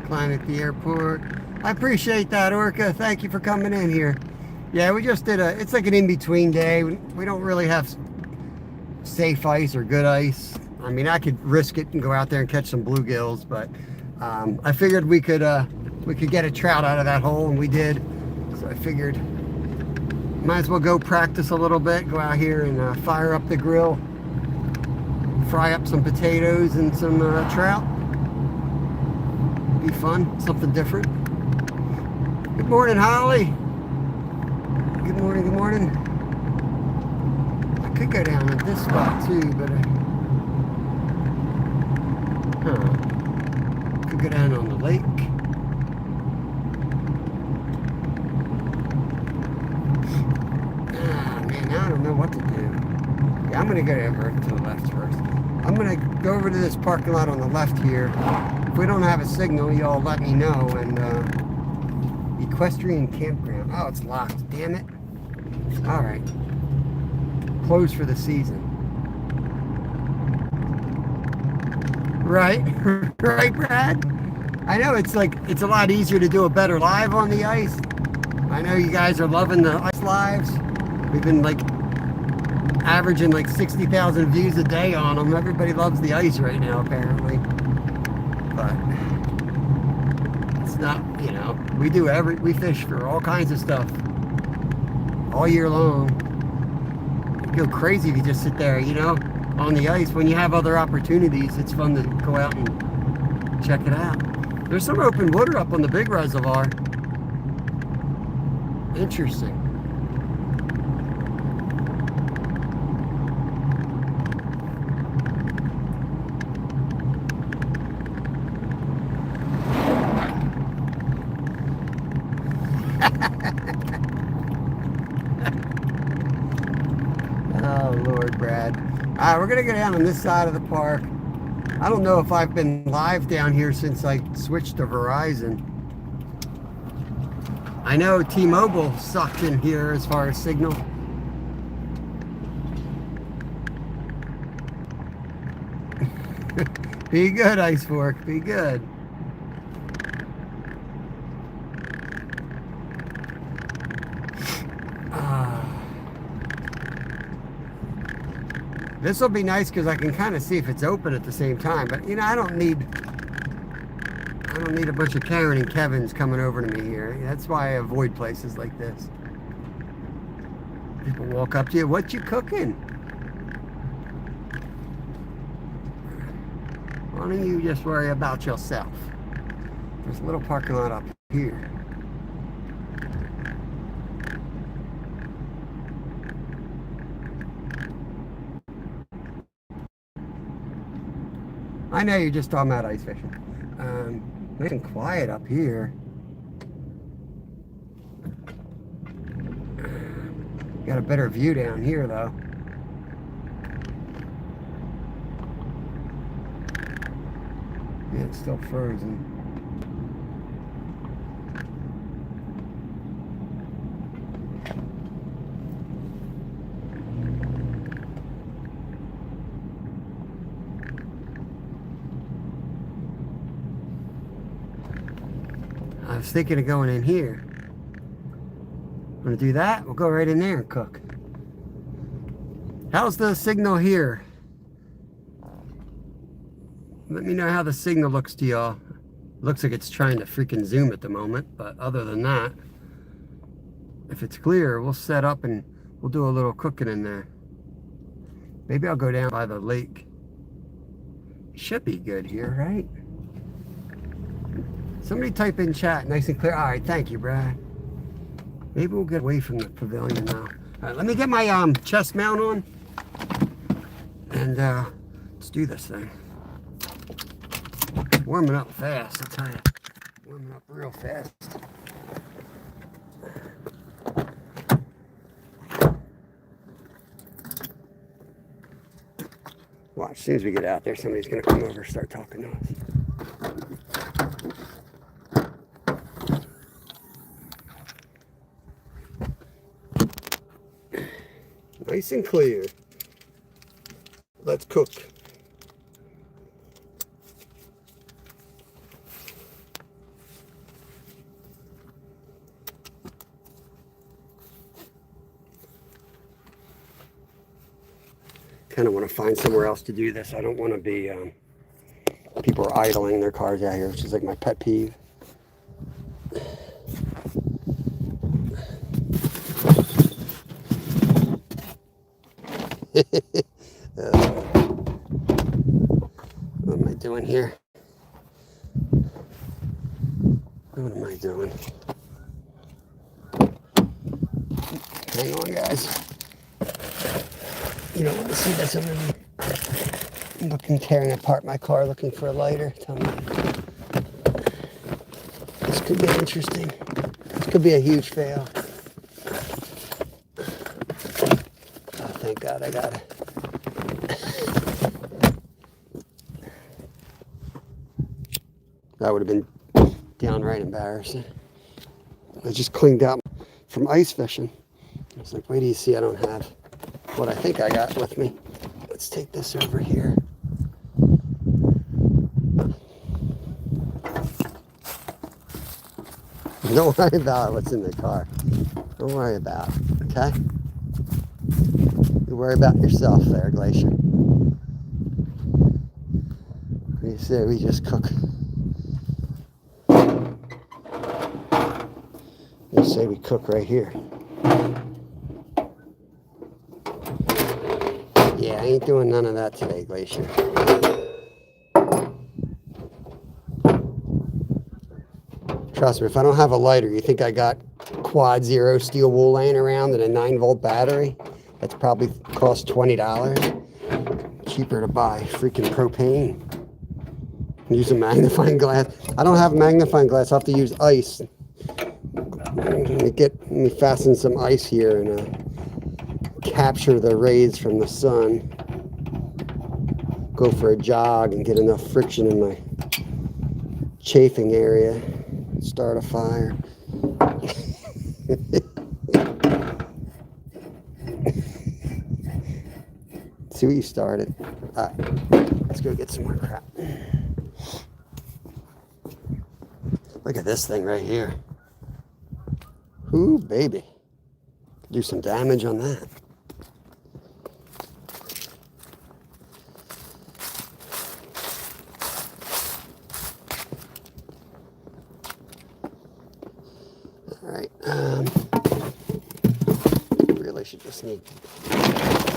S1: Climb at the airport. I appreciate that, Orca. Thank you for coming in here. Yeah, we just did it's like an in-between day. We don't really have safe ice or good ice. I mean, I could risk it and go out there and catch some bluegills, but I figured we could get a trout out of that hole, and we did. So I figured might as well go practice a little bit, go out here and fire up the grill, fry up some potatoes and some trout. Be fun, something different. Good morning, Holly. Good morning, good morning. I could go down at this spot too, but could go down on the lake. Ah, man, now I don't know what to do. Yeah, I'm gonna go over to the left first. I'm gonna go over to this parking lot on the left here. If we don't have a signal, y'all let me know. And equestrian campground. Oh, it's locked. Damn it. All right. Closed for the season. Right, right, Brad. I know it's a lot easier to do a better live on the ice. I know you guys are loving the ice lives. We've been like averaging like 60,000 views a day on them. Everybody loves the ice right now, apparently. But it's not, you know, we fish for all kinds of stuff all year long. You go crazy if you just sit there, you know, on the ice. When you have other opportunities, it's fun to go out and check it out. There's some open water up on the big reservoir. Interesting. Oh, Lord, Brad. All right, we're going to go down on this side of the park. I don't know if I've been live down here since I switched to Verizon. I know T-Mobile sucked in here as far as signal. Be good, Ice Fork. Be good. This will be nice because I can kind of see if it's open at the same time. But you know, I don't need a bunch of Karen and Kevins coming over to me here. That's why I avoid places like this. People walk up to you, "What you cooking?" Why don't you just worry about yourself? There's a little parking lot up here. I know you're just talking about ice fishing. Nice and quiet up here. Got a better view down here, though. Yeah, it's still frozen. I was thinking of going in here. I'm gonna do that. We'll go right in there and cook. How's the signal here? Let me know how the signal looks to y'all. Looks like it's trying to freaking zoom at the moment, but other than that, if it's clear, we'll set up and we'll do a little cooking in there. Maybe I'll go down by the lake. Should be good here, right? Somebody type in chat, nice and clear. All right, thank you, Brad. Maybe we'll get away from the pavilion now. All right, let me get my chest mount on, and let's do this thing. Warming up fast, I'll tell you. Warming up real fast. Watch, as soon as we get out there, somebody's gonna come over and start talking to us. Nice and clear. Let's cook. Kind of want to find somewhere else to do this. I don't want to be people are idling their cars out here, which is like my pet peeve. What am I doing here? What am I doing? Hang on, guys. You don't want to see this. I'm looking, tearing apart my car, looking for a lighter. Tell me. This could be interesting. This could be a huge fail. Oh, thank God I got it. That would have been downright embarrassing. I just cleaned out from ice fishing. I was like, wait till you see I don't have what I think I got with me. Let's take this over here. Don't worry about what's in the car. Don't worry about it, okay? You worry about yourself there, Glacier. You say we just cook. You say we cook right here. Yeah, I ain't doing none of that today, Glacier. Trust me, if I don't have a lighter, you think I got quad zero steel wool laying around and a 9-volt battery? That's probably cost $20. Cheaper to buy freaking propane. Use a magnifying glass. I don't have a magnifying glass. I have to use ice. Let me fasten some ice here and capture the rays from the sun. Go for a jog and get enough friction in my chafing area. Start a fire. See what you started. All right, let's go get some more crap. Look at this thing right here. Ooh, baby. Do some damage on that. All right. Really should just need.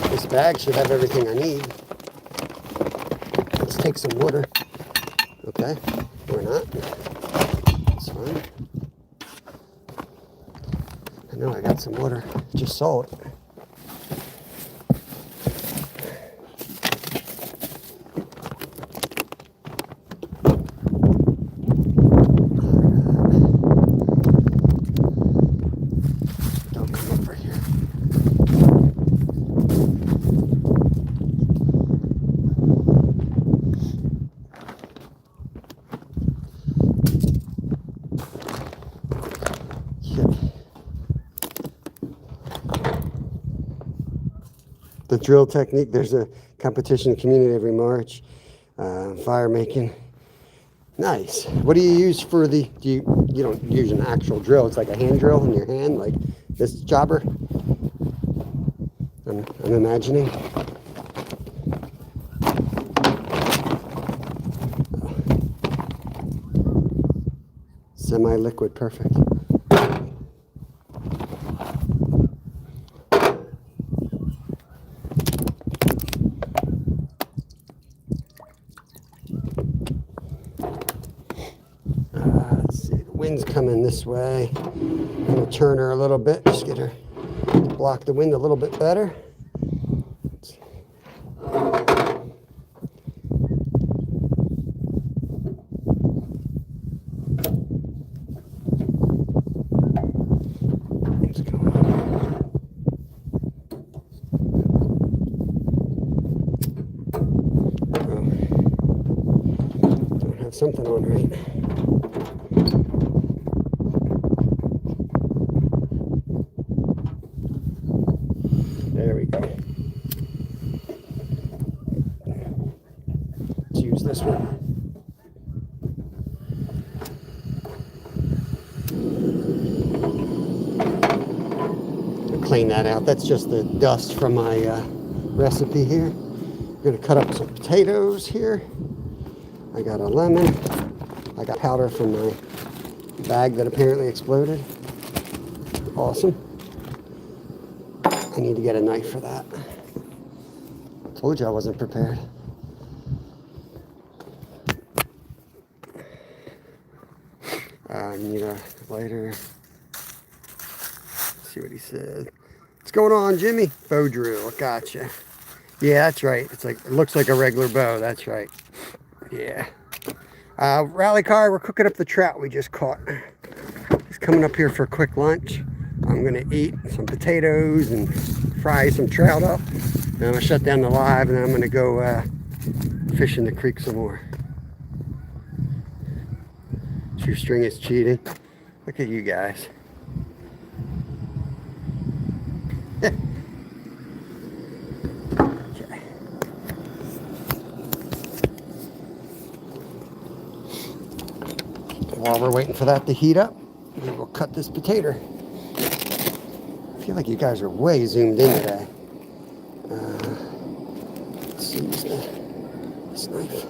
S1: This bag should have everything I need. Let's take some water. Okay, or not. That's fine. I know I got some water. Just saw it. Don't come over here. The drill technique, there's a competition community every March. Fire making. Nice. What do you use for the, you don't use an actual drill, it's like a hand drill in your hand, like this jobber? I'm imagining. Semi-liquid, perfect. wind's coming this way. I'm going to turn her a little bit, just get her to block the wind a little bit better. Something on right. There we go. Let's use this one. Clean that out. That's just the dust from my recipe here. I'm going to cut up some potatoes here. I got a lemon. I got powder from my bag that apparently exploded. Awesome. I need to get a knife for that. Told you I wasn't prepared. I need a lighter. Let's see what he said. What's going on, Jimmy? Bow drill. Gotcha. Yeah, that's right. It's like, it looks like a regular bow. That's right. Yeah. Rally car, we're cooking up the trout we just caught. He's coming up here for a quick lunch. I'm going to eat some potatoes and fry some trout up. And I'm going to shut down the live, and then I'm going to go fish in the creek some more. Shoestring is cheating. Look at you guys. While we're waiting for that to heat up, we will cut this potato. I feel like you guys are way zoomed in today. Let's use this knife.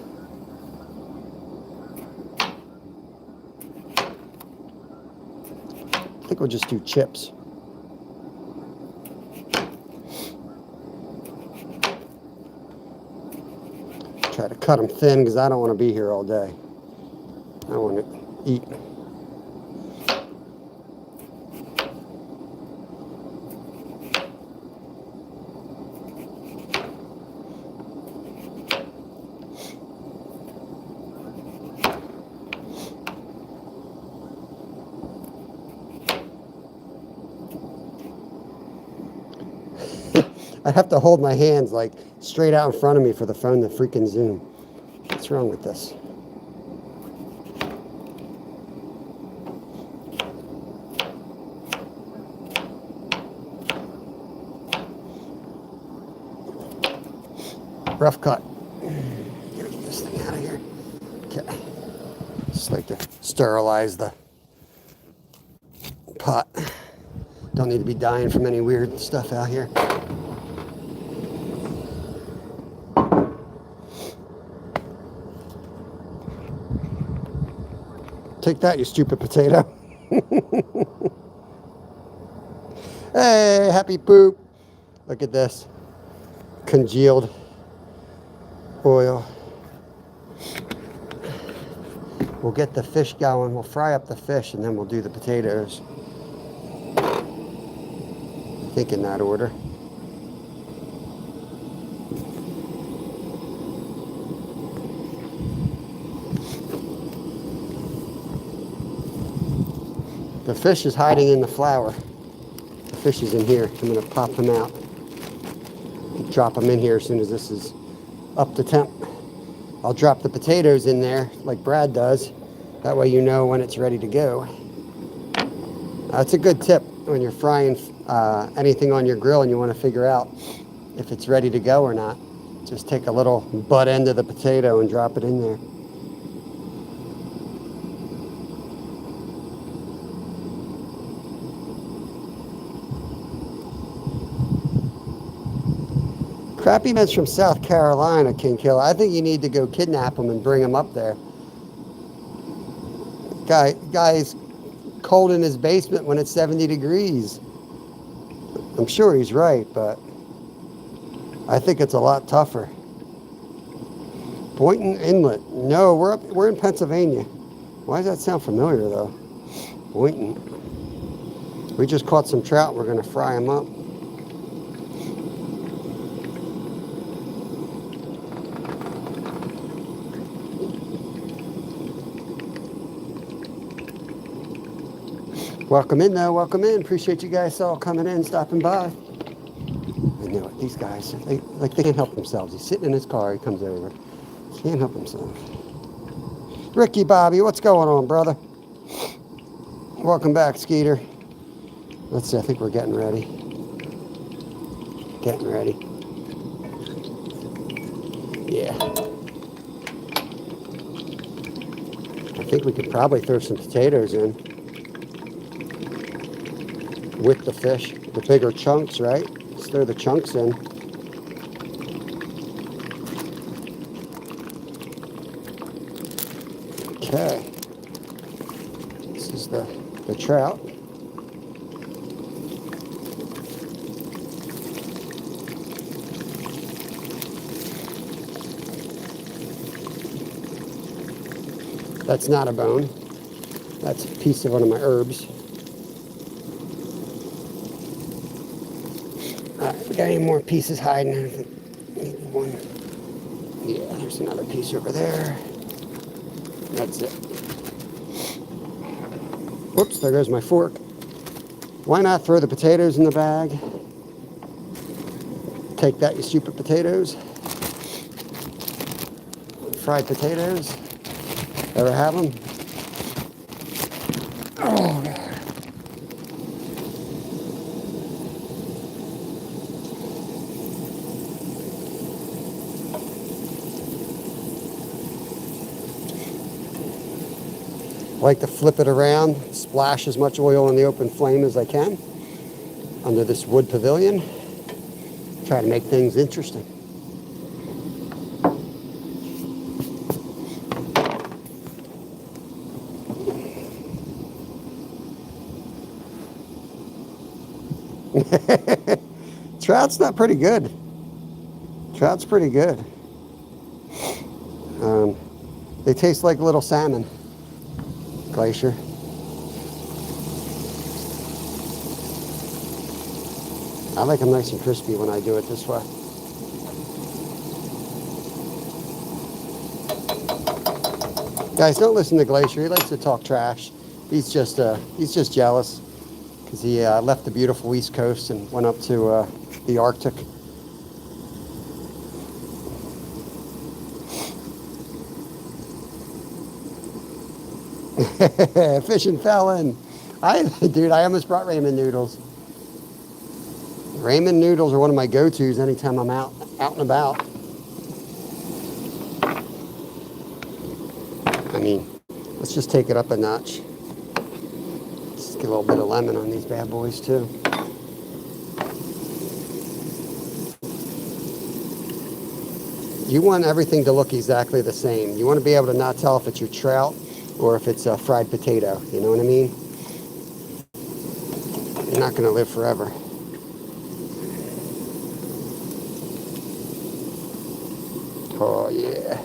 S1: I think we'll just do chips. Try to cut them thin because I don't want to be here all day. I want to eat. I have to hold my hands like straight out in front of me for the phone to freaking zoom. What's wrong with this? Rough cut. Gotta get this thing out of here. Okay. Just like to sterilize the pot. Don't need to be dying from any weird stuff out here. Take that, you stupid potato. Hey, happy poop. Look at this. Congealed oil. We'll get the fish going. We'll fry up the fish and then we'll do the potatoes. I think in that order. The fish is hiding in the flour. The fish is in here. I'm going to pop them out. Drop them in here as soon as this is up to temp. I'll drop the potatoes in there like Brad does. That way you know when it's ready to go. That's a good tip when you're frying anything on your grill and you want to figure out if it's ready to go or not. Just take a little butt end of the potato and drop it in there. Crappy man's from South Carolina, King Killer. I think you need to go kidnap him and bring him up there. Guy's cold in his basement when it's 70 degrees. I'm sure he's right, but I think it's a lot tougher. Boynton Inlet. No, we're in Pennsylvania. Why does that sound familiar, though? Boynton. We just caught some trout. We're going to fry them up. Welcome in, though. Welcome in. Appreciate you guys all coming in, stopping by. I know it. These guys, they can't help themselves. He's sitting in his car. He comes over. Can't help himself. Ricky Bobby, what's going on, brother? Welcome back, Skeeter. Let's see. I think we're getting ready. Getting ready. Yeah. I think we could probably throw some potatoes in with the fish, the bigger chunks, right? Let's throw the chunks in. Okay. This is the trout. That's not a bone. That's a piece of one of my herbs. We got any more pieces hiding? Maybe one. Yeah, there's another piece over there. That's it. Whoops, there goes my fork. Why not throw the potatoes in the bag? Take that, you stupid potatoes. Fried potatoes. Ever have them? Oh, God. I like to flip it around, splash as much oil in the open flame as I can under this wood pavilion. Try to make things interesting. Trout's not pretty good. Trout's pretty good. They taste like little salmon. Glacier. I like them nice and crispy when I do it this way. Guys, don't listen to Glacier. He likes to talk trash. He's just jealous because he left the beautiful East Coast and went up to the Arctic. Fishing felon. Dude, I almost brought ramen noodles. Ramen noodles are one of my go-tos anytime I'm out and about. I mean, let's just take it up a notch. Just get a little bit of lemon on these bad boys too. You want everything to look exactly the same. You want to be able to not tell if it's your trout or if it's a fried potato, you know what I mean? You're not going to live forever. Oh, yeah.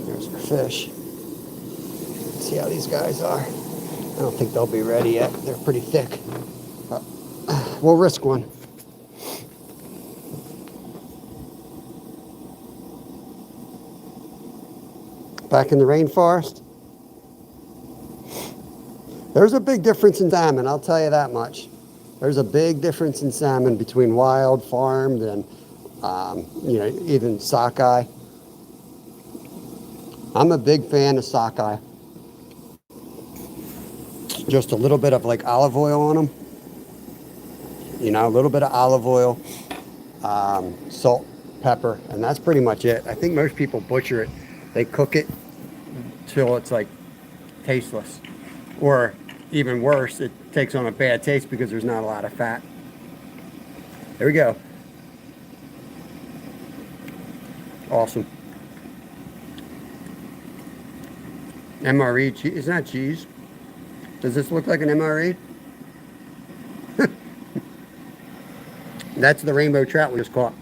S1: There's our fish. Let's see how these guys are. I don't think they'll be ready yet. They're pretty thick. We'll risk one. Back in the rainforest. There's a big difference in salmon, I'll tell you that much. There's a big difference in salmon between wild, farmed, and even sockeye. I'm a big fan of sockeye. Just a little bit of like olive oil on them. You know, a little bit of olive oil, salt, pepper, and that's pretty much it. I think most people butcher it. They cook it till it's like tasteless. Or even worse, it takes on a bad taste because there's not a lot of fat. There we go. Awesome. MRE cheese. It's not cheese. Does this look like an MRE? That's the rainbow trout we just caught.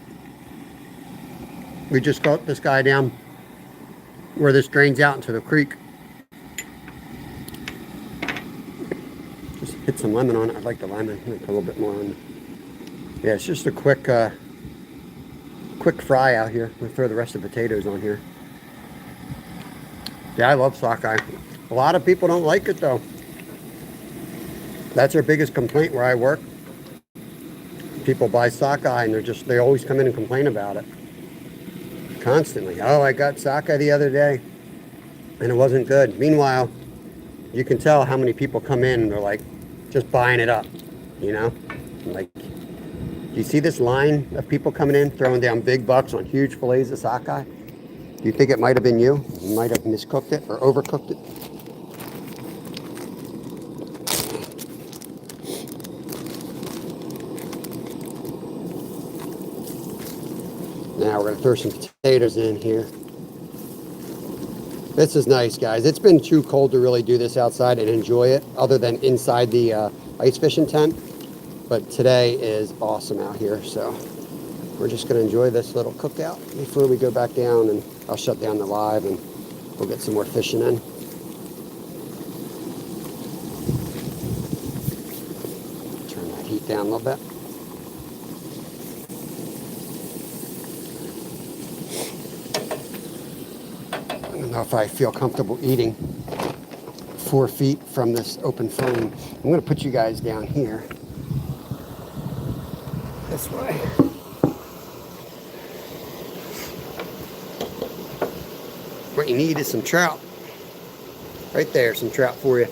S1: We just caught this guy down where this drains out into the creek. Just hit some lemon on it. I like the lemon. Put a little bit more on. Yeah, it's just a quick fry out here. We'll throw the rest of the potatoes on here. Yeah, I love sockeye. A lot of people don't like it though. That's our biggest complaint where I work. People buy sockeye and they always come in and complain about it. Constantly. Oh, I got sockeye the other day and it wasn't good. Meanwhile, you can tell how many people come in and they're like just buying it up, you know? Like, you see this line of people coming in, throwing down big bucks on huge fillets of sockeye? Do you think it might have been you? You might have miscooked it or overcooked it? Now we're going to throw some potatoes in here. This is nice, guys. It's been too cold to really do this outside and enjoy it, other than inside the ice fishing tent. But today is awesome out here, so we're just going to enjoy this little cookout before we go back down, and I'll shut down the live and we'll get some more fishing in. Turn that heat down a little bit. I don't know if I feel comfortable eating 4 feet from this open flame. I'm going to put you guys down here. This way. What you need is some trout. Right there, some trout for you.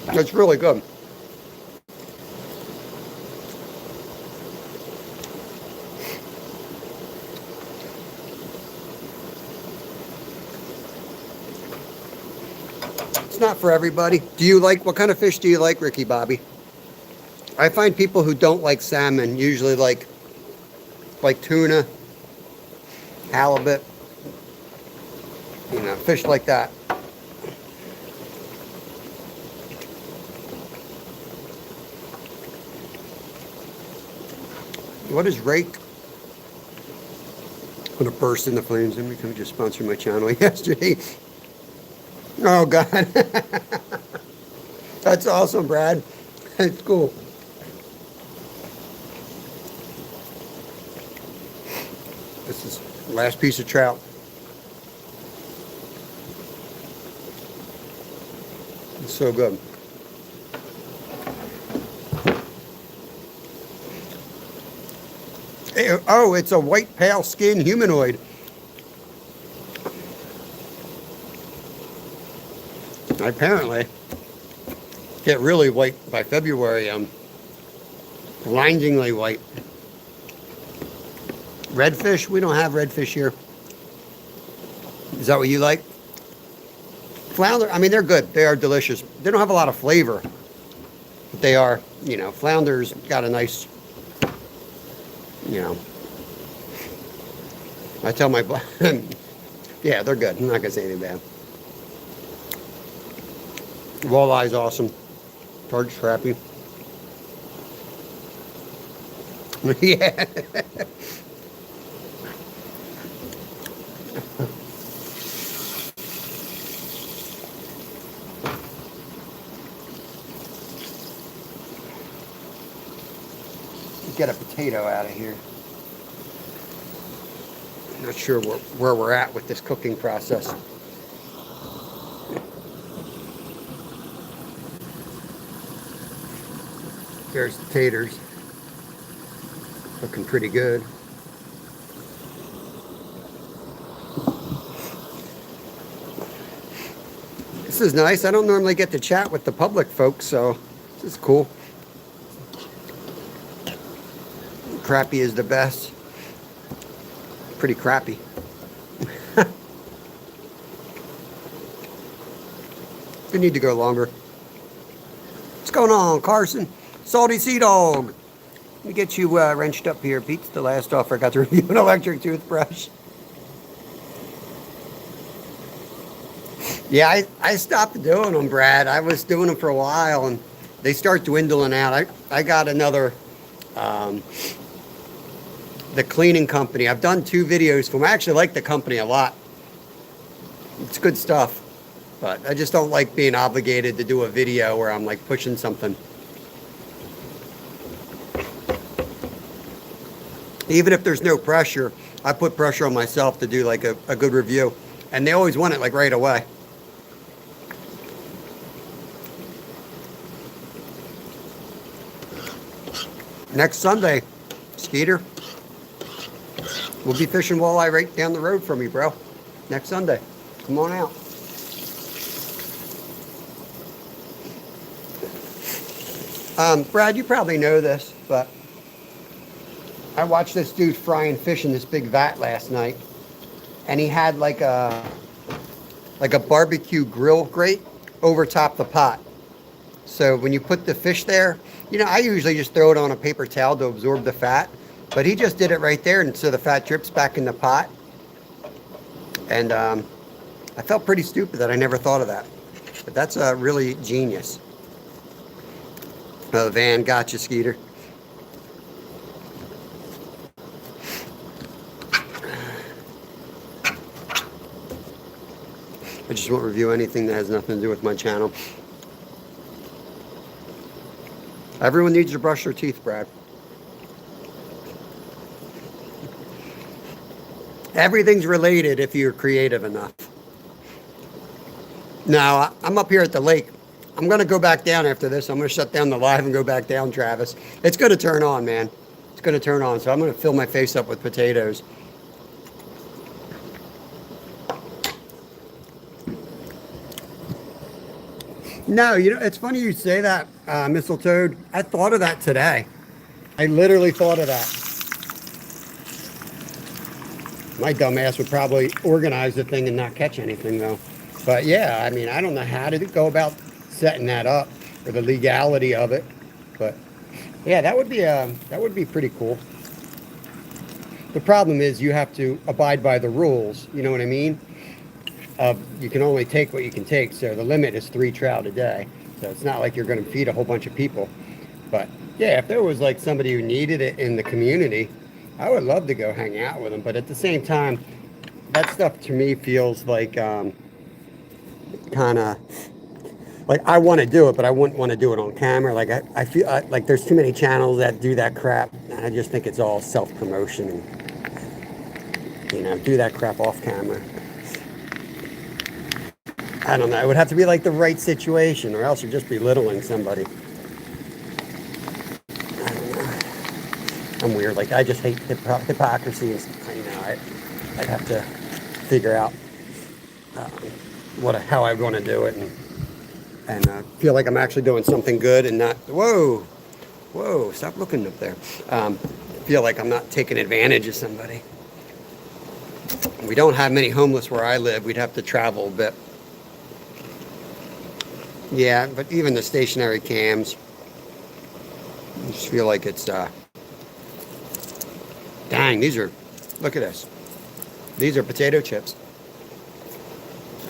S1: It's really good. It's not for everybody. What kind of fish do you like, Ricky Bobby? I find people who don't like salmon usually like tuna, halibut, you know, fish like that. What is rake? I'm gonna burst into flames. Somebody come just sponsor my channel yesterday. Oh God. That's awesome, Brad. That's cool. This is the last piece of trout. It's so good. Oh, it's a white pale skin humanoid. I apparently get really white by February. I'm blindingly white. Redfish? We don't have redfish here. Is that what you like? Flounder, I mean, they're good. They are delicious. They don't have a lot of flavor. But they are, you know, flounder's got a nice, you know. I tell my, yeah, they're good. I'm not going to say anything bad. Walleye's awesome. Target crappie. Yeah. Get a potato out of here. Not sure where we're at with this cooking process. There's the taters. Looking pretty good. This is nice. I don't normally get to chat with the public folks, so this is cool. Crappie is the best. Pretty crappy. We need to go longer. What's going on, Carson? Salty Sea Dog. Let me get you wrenched up here. Pete's the last offer. I got to review an electric toothbrush. Yeah, I stopped doing them, Brad. I was doing them for a while, and they start dwindling out. I got another, the cleaning company. I've done 2 videos for them. I actually like the company a lot. It's good stuff, but I just don't like being obligated to do a video where I'm like pushing something. Even if there's no pressure, I put pressure on myself to do like a good review, and they always want it like right away. Next Sunday, Skeeter, we'll be fishing walleye right down the road from you, bro. Next Sunday. Come on out. Brad, you probably know this, but I watched this dude frying fish in this big vat last night, and he had like a barbecue grill grate over top the pot. So when you put the fish there, you know, I usually just throw it on a paper towel to absorb the fat, but he just did it right there, and so the fat drips back in the pot. And I felt pretty stupid that I never thought of that, but that's really genius. Oh, Van, gotcha, Skeeter. I just won't review anything that has nothing to do with my channel. Everyone needs to brush their teeth, Brad. Everything's related if you're creative enough. Now, I'm up here at the lake. I'm going to go back down after this. I'm going to shut down the live and go back down, Travis. It's going to turn on, man. It's going to turn on. So I'm going to fill my face up with potatoes. No, you know, it's funny you say that, Mistletoe. I thought of that today. I literally thought of that. My dumb ass would probably organize the thing and not catch anything, though. But yeah, I mean, I don't know how to go about setting that up or the legality of it. But yeah, that would be pretty cool. The problem is you have to abide by the rules. You know what I mean? You can only take what you can take, so the limit is 3 trout a day. So it's not like you're going to feed a whole bunch of people. But yeah, if there was like somebody who needed it in the community, I would love to go hang out with them. But at the same time, that stuff to me feels like kind of like I want to do it, but I wouldn't want to do it on camera. Like I feel like there's too many channels that do that crap, and I just think it's all self-promotion and, you know, do that crap off camera. I don't know. It would have to be like the right situation, or else you're just belittling somebody. I don't know. I'm weird. Like, I just hate hypocrisy and stuff. You know, I'd have to figure out how I want to do it, and feel like I'm actually doing something good and not. Whoa, stop looking up there. Feel like I'm not taking advantage of somebody. We don't have many homeless where I live. We'd have to travel a bit. Yeah, but even the stationary cams, I just feel like it's, dang, look at this. These are potato chips.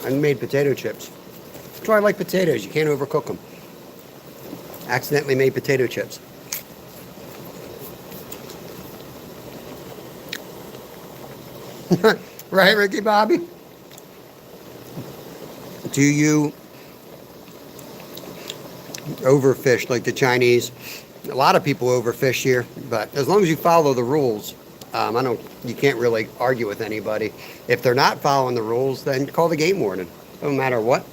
S1: I made potato chips. That's why I like potatoes. You can't overcook them. Accidentally made potato chips. Right, Ricky Bobby? Do you overfish like the Chinese? A lot of people overfish here, but as long as you follow the rules, you can't really argue with anybody. If they're not following the rules, then call the game warden. No matter what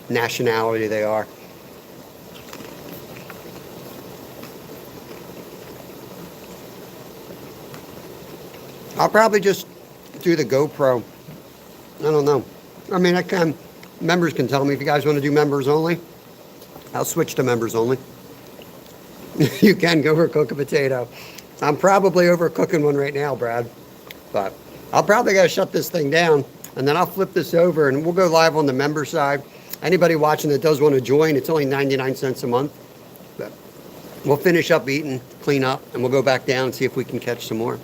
S1: nationality they are. I'll probably just do the GoPro. I don't know. I mean, members can tell me if you guys want to do members only. I'll switch to members only. You can go overcook a potato. I'm probably overcooking one right now, Brad. But I'll probably gotta shut this thing down, and then I'll flip this over and we'll go live on the member side. Anybody watching that does want to join, it's only 99 cents a month. But we'll finish up eating, clean up, and we'll go back down and see if we can catch some more.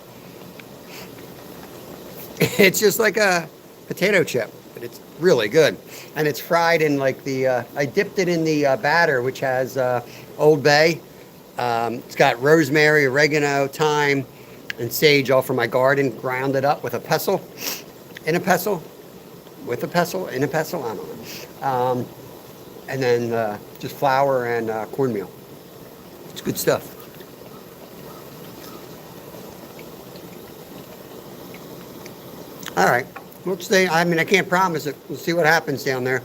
S1: It's just like a potato chip, but It's really good. And it's fried in like the, I dipped it in the batter, which has Old Bay. It's got rosemary, oregano, thyme, and sage, all from my garden, ground it up with a pestle, in a pestle, with a pestle, in a pestle, I don't know. And then just flour and cornmeal. It's good stuff. All right, we'll stay. I mean, I can't promise it. We'll see what happens down there.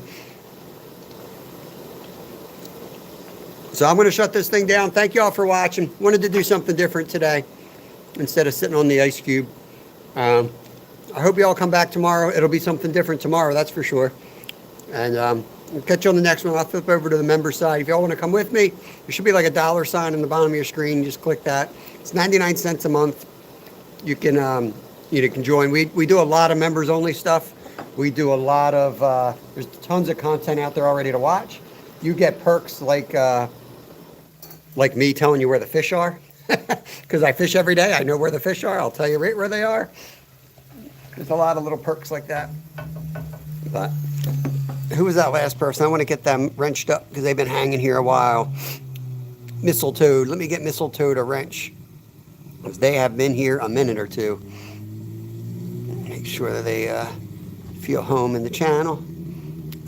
S1: So I'm going to shut this thing down. Thank you all for watching. Wanted to do something different today instead of sitting on the ice cube. I hope you all come back tomorrow. It'll be something different tomorrow, that's for sure. And we'll catch you on the next one. I'll flip over to the member side. If y'all want to come with me, there should be like a $ sign on the bottom of your screen. Just click that. It's 99 cents a month. You can join. We do a lot of members only stuff. We do a lot of there's tons of content out there already to watch. You get perks like me telling you where the fish are, because I fish every day. I know where the fish are. I'll tell you right where they are. There's a lot of little perks like that. But who was that last person? I want to get them wrenched up because they've been hanging here a while. Mistletoe. Let me get Mistletoe to wrench, because they have been here a minute or two. Make sure that they feel home in the channel.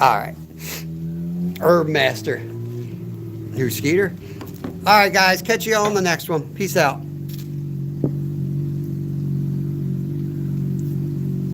S1: All right. Herb Master. Who's Skeeter? All right, guys. Catch you all on the next one. Peace out.